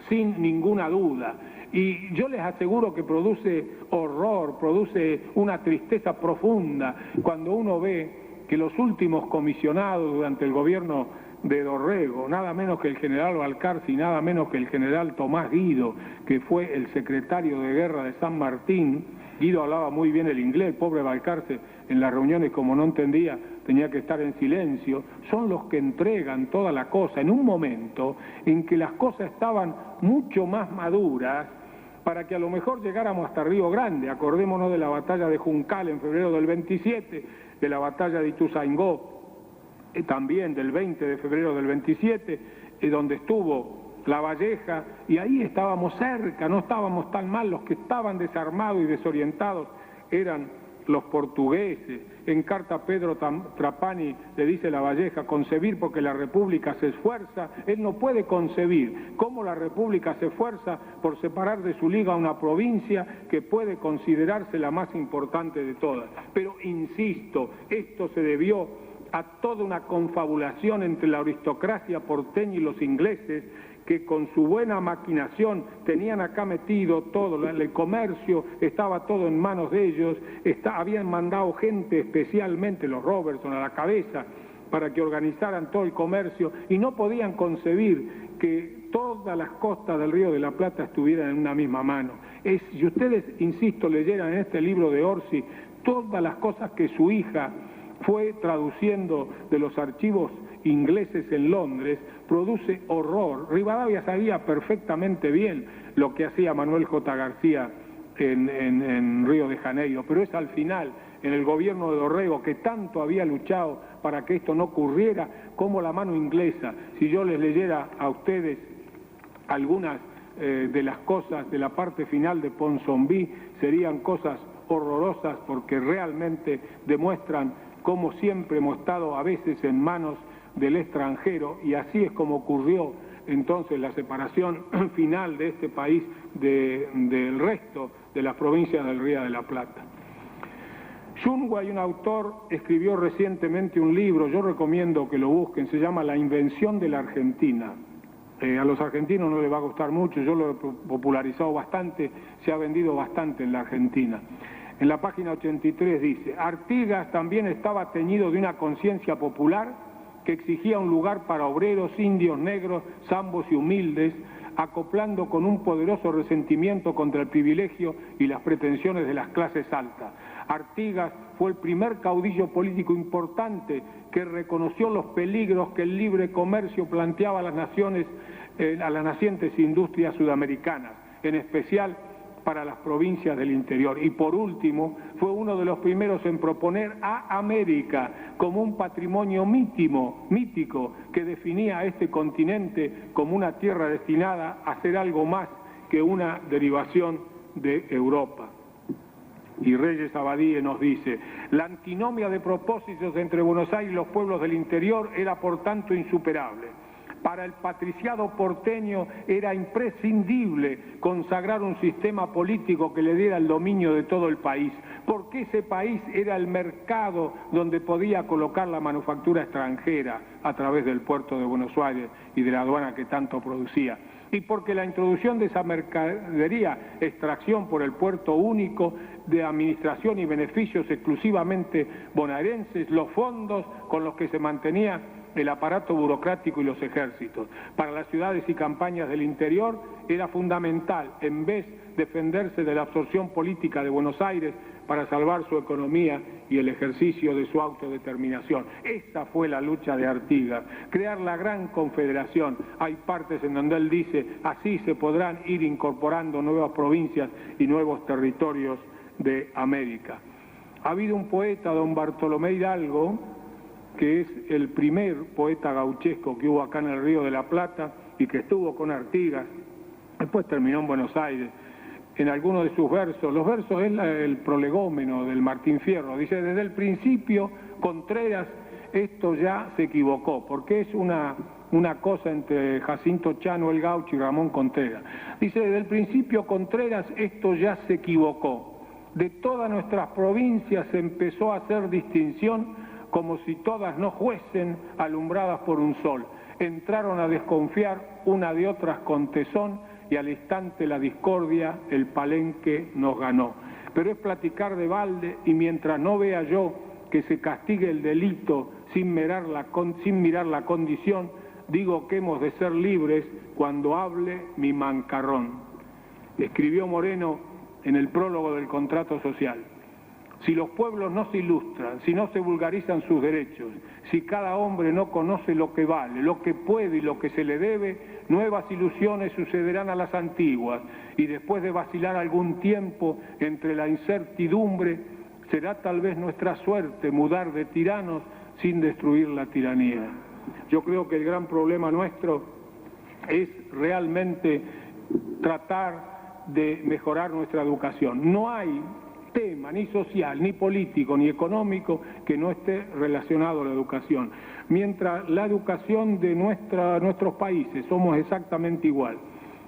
sin ninguna duda. Y yo les aseguro que produce horror, produce una tristeza profunda cuando uno ve que los últimos comisionados durante el gobierno de Dorrego, nada menos que el general Balcarce y nada menos que el general Tomás Guido, que fue el secretario de guerra de San Martín. Guido hablaba muy bien el inglés, el pobre Balcarce en las reuniones, como no entendía, tenía que estar en silencio. Son los que entregan toda la cosa en un momento en que las cosas estaban mucho más maduras para que a lo mejor llegáramos hasta Río Grande. Acordémonos de la batalla de Juncal en febrero del 27, de la batalla de Ituzaingó también del 20 de febrero del 27, donde estuvo La Valleja, y ahí estábamos cerca, no estábamos tan mal. Los que estaban desarmados y desorientados eran los portugueses. En carta Pedro Trapani le dice La Valleja: concebir porque la República se esfuerza. Él no puede concebir cómo la República se esfuerza por separar de su liga una provincia que puede considerarse la más importante de todas. Pero insisto, esto se debió a toda una confabulación entre la aristocracia porteña y los ingleses, que con su buena maquinación tenían acá metido todo, el comercio estaba todo en manos de ellos, habían mandado gente, especialmente los Robertson, a la cabeza para que organizaran todo el comercio, y no podían concebir que todas las costas del Río de la Plata estuvieran en una misma mano. Si ustedes, insisto, leyeran en este libro de Orsi todas las cosas que su hija fue traduciendo de los archivos ingleses en Londres, produce horror. Rivadavia sabía perfectamente bien lo que hacía Manuel J. García en Río de Janeiro, pero es al final, en el gobierno de Dorrego, que tanto había luchado para que esto no ocurriera, como la mano inglesa. Si yo les leyera a ustedes algunas de las cosas de la parte final de Ponsonby, serían cosas horrorosas, porque realmente demuestran cómo siempre hemos estado a veces en manos del extranjero, y así es como ocurrió entonces la separación final de este país del resto de las provincias del Río de la Plata. Yungay, un autor, escribió recientemente un libro, yo recomiendo que lo busquen, se llama La invención de la Argentina. A los argentinos no les va a gustar mucho, yo lo he popularizado bastante, se ha vendido bastante en la Argentina. En la página 83 dice: Artigas también estaba teñido de una conciencia popular que exigía un lugar para obreros, indios, negros, zambos y humildes, acoplando con un poderoso resentimiento contra el privilegio y las pretensiones de las clases altas. Artigas fue el primer caudillo político importante que reconoció los peligros que el libre comercio planteaba a las nacientes industrias sudamericanas, en especial para las provincias del interior. Y por último, fue uno de los primeros en proponer a América como un patrimonio mítico que definía a este continente como una tierra destinada a ser algo más que una derivación de Europa. Y Reyes Abadie nos dice: la antinomia de propósitos entre Buenos Aires y los pueblos del interior era por tanto insuperable. Para el patriciado porteño era imprescindible consagrar un sistema político que le diera el dominio de todo el país, porque ese país era el mercado donde podía colocar la manufactura extranjera a través del puerto de Buenos Aires y de la aduana que tanto producía. Y porque la introducción de esa mercadería, extracción por el puerto único, de administración y beneficios exclusivamente bonaerenses, los fondos con los que se mantenía el aparato burocrático y los ejércitos. Para las ciudades y campañas del interior era fundamental, en vez de defenderse de la absorción política de Buenos Aires para salvar su economía y el ejercicio de su autodeterminación. Esa fue la lucha de Artigas, crear la gran confederación. Hay partes en donde él dice: así se podrán ir incorporando nuevas provincias y nuevos territorios de América. Ha habido un poeta, don Bartolomé Hidalgo, que es el primer poeta gauchesco que hubo acá en el Río de la Plata y que estuvo con Artigas, después terminó en Buenos Aires. En algunos de sus versos, los versos es el prolegómeno del Martín Fierro, dice: desde el principio Contreras esto ya se equivocó, porque es una cosa entre Jacinto Chano el Gaucho y Ramón Contreras. Dice, desde el principio Contreras, esto ya se equivocó. De todas nuestras provincias se empezó a hacer distinción como si todas no fuesen alumbradas por un sol. Entraron a desconfiar una de otras con tesón y al instante la discordia, el palenque nos ganó. Pero es platicar de balde y mientras no vea yo que se castigue el delito sin mirar la condición, digo que hemos de ser libres cuando hable mi mancarrón. Escribió Moreno en el prólogo del contrato social. Si los pueblos no se ilustran, si no se vulgarizan sus derechos, si cada hombre no conoce lo que vale, lo que puede y lo que se le debe, nuevas ilusiones sucederán a las antiguas y después de vacilar algún tiempo entre la incertidumbre, será tal vez nuestra suerte mudar de tiranos sin destruir la tiranía. Yo creo que el gran problema nuestro es realmente tratar de mejorar nuestra educación. No hay tema ni social, ni político, ni económico que no esté relacionado a la educación. Mientras la educación de nuestros países somos exactamente igual,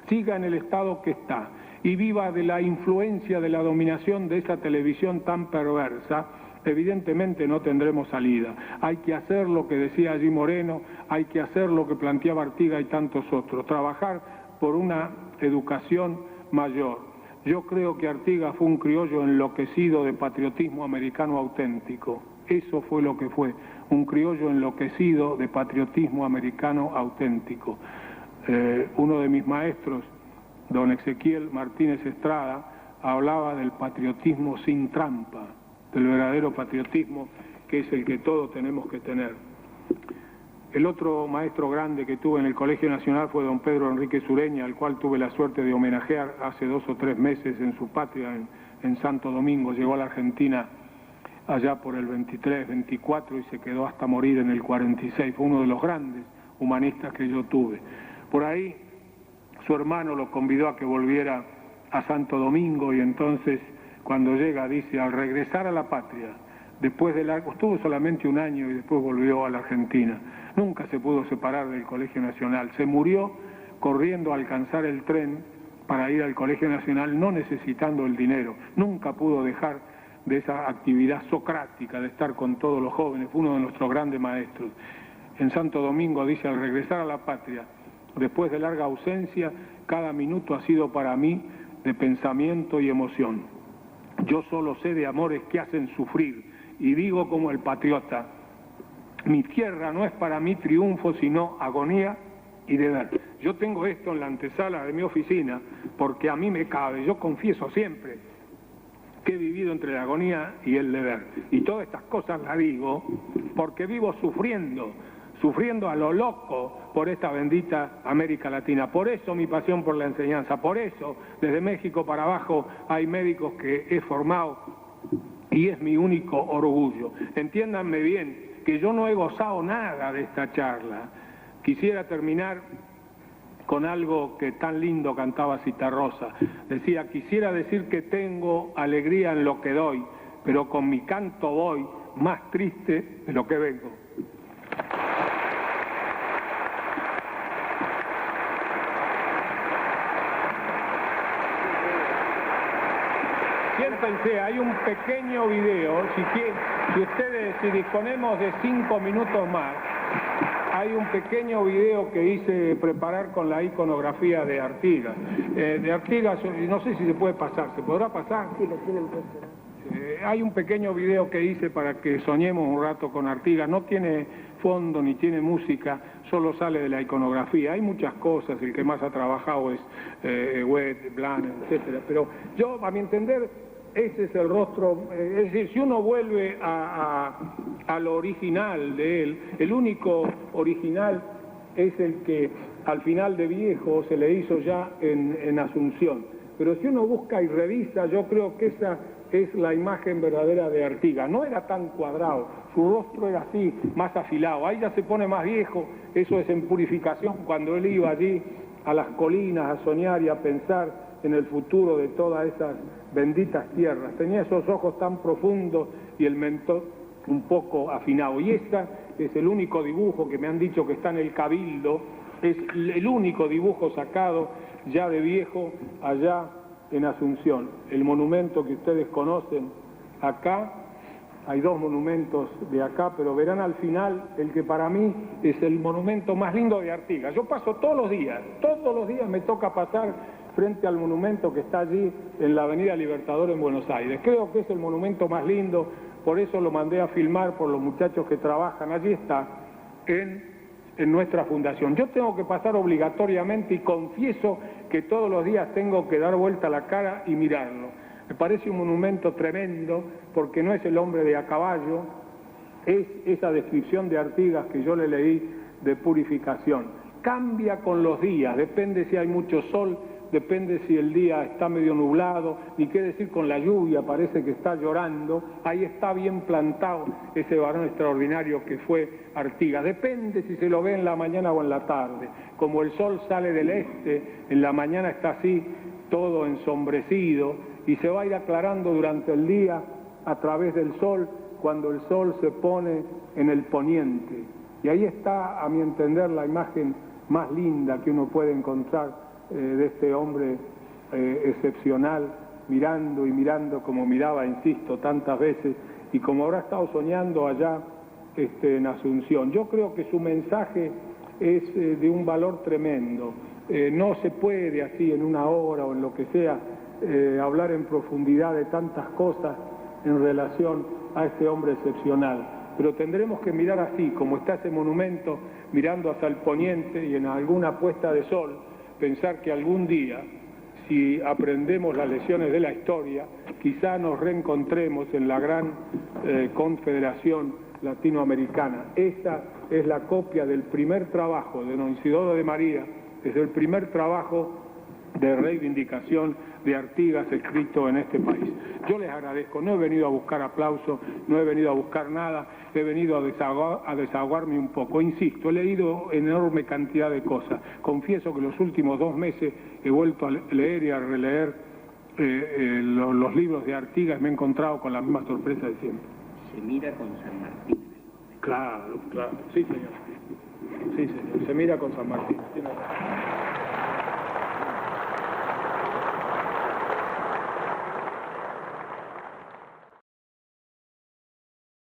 siga en el estado que está y viva de la influencia de la dominación de esa televisión tan perversa, evidentemente no tendremos salida. Hay que hacer lo que decía allí Moreno, hay que hacer lo que planteaba Artigas y tantos otros, trabajar por una educación mayor. Yo creo que Artigas fue un criollo enloquecido de patriotismo americano auténtico. Eso fue lo que fue, un criollo enloquecido de patriotismo americano auténtico. Uno de mis maestros, don Ezequiel Martínez Estrada, hablaba del patriotismo sin trampa, del verdadero patriotismo que es el que todos tenemos que tener. El otro maestro grande que tuve en el Colegio Nacional fue don Pedro Enrique Sureña, al cual tuve la suerte de homenajear hace 2 o 3 meses en su patria, en Santo Domingo. Llegó a la Argentina allá por el 23, 24 y se quedó hasta morir en el 46. Fue uno de los grandes humanistas que yo tuve. Por ahí su hermano lo convidó a que volviera a Santo Domingo y entonces cuando llega dice, al regresar a la patria, después de largo, estuvo solamente 1 año y después volvió a la Argentina. Nunca se pudo separar del Colegio Nacional. Se murió corriendo a alcanzar el tren para ir al Colegio Nacional, no necesitando el dinero. Nunca pudo dejar de esa actividad socrática de estar con todos los jóvenes. Fue uno de nuestros grandes maestros. En Santo Domingo dice, al regresar a la patria, después de larga ausencia, cada minuto ha sido para mí de pensamiento y emoción. Yo solo sé de amores que hacen sufrir y digo como el patriota, mi tierra no es para mí triunfo sino agonía y deber. Yo tengo esto en la antesala de mi oficina porque a mí me cabe, yo confieso siempre que he vivido entre la agonía y el deber. Y todas estas cosas las digo porque vivo sufriendo a lo loco por esta bendita América Latina. Por eso mi pasión por la enseñanza, por eso desde México para abajo hay médicos que he formado y es mi único orgullo. Entiéndanme bien que yo no he gozado nada de esta charla. Quisiera terminar con algo que tan lindo cantaba Citarrosa. Decía, quisiera decir que tengo alegría en lo que doy, pero con mi canto voy más triste de lo que vengo. Siéntense, hay un pequeño video, si disponemos de 5 minutos más, hay un pequeño video que hice preparar con la iconografía de Artigas. De Artigas, no sé si se puede pasar, ¿se podrá pasar? Sí, lo tienen puesto. Hay un pequeño video que hice para que soñemos un rato con Artigas. No tiene fondo ni tiene música, solo sale de la iconografía. Hay muchas cosas, el que más ha trabajado es Wet, Blanc, etcétera. Pero yo, a mi entender, ese es el rostro, es decir, si uno vuelve a lo original de él, el único original es el que al final de viejo se le hizo ya en Asunción. Pero si uno busca y revisa, yo creo que esa es la imagen verdadera de Artigas. No era tan cuadrado, su rostro era así, más afilado. Ahí ya se pone más viejo, eso es en Purificación, cuando él iba allí a las colinas a soñar y a pensar en el futuro de todas esas benditas tierras. Tenía esos ojos tan profundos y el mentón un poco afinado. Y este es el único dibujo que me han dicho que está en el Cabildo, es el único dibujo sacado ya de viejo allá en Asunción. El monumento que ustedes conocen acá, hay dos monumentos de acá, pero verán al final el que para mí es el monumento más lindo de Artigas. Yo paso todos los días me toca pasar frente al monumento que está allí en la Avenida Libertador en Buenos Aires. Creo que es el monumento más lindo, por eso lo mandé a filmar por los muchachos que trabajan. Allí está, en nuestra fundación. Yo tengo que pasar obligatoriamente y confieso que todos los días tengo que dar vuelta la cara y mirarlo. Me parece un monumento tremendo porque no es el hombre de a caballo, es esa descripción de Artigas que yo le leí de purificación. Cambia con los días, depende si hay mucho sol, depende si el día está medio nublado, y qué decir con la lluvia, parece que está llorando. Ahí está bien plantado ese varón extraordinario que fue Artigas. Depende si se lo ve en la mañana o en la tarde. Como el sol sale del este, en la mañana está así, todo ensombrecido, y se va a ir aclarando durante el día a través del sol, cuando el sol se pone en el poniente. Y ahí está, a mi entender, la imagen más linda que uno puede encontrar de este hombre excepcional, mirando y mirando como miraba, insisto, tantas veces, y como habrá estado soñando allá en Asunción. Yo creo que su mensaje es de un valor tremendo. No se puede así en una hora o en lo que sea hablar en profundidad de tantas cosas en relación a este hombre excepcional, pero tendremos que mirar así, como está ese monumento, mirando hacia el poniente y en alguna puesta de sol, pensar que algún día, si aprendemos las lecciones de la historia, quizá nos reencontremos en la gran Confederación Latinoamericana. Esa es la copia del primer trabajo de don Isidoro de María, es el primer trabajo de reivindicación de Artigas escrito en este país. Yo les agradezco, no he venido a buscar aplausos, no he venido a buscar nada, he venido a desahogarme un poco. Insisto, he leído enorme cantidad de cosas. Confieso que los últimos 2 meses he vuelto a leer y a releer los libros de Artigas, me he encontrado con la misma sorpresa de siempre. Se mira con San Martín. Claro, claro, sí señor. Sí señor, se mira con San Martín.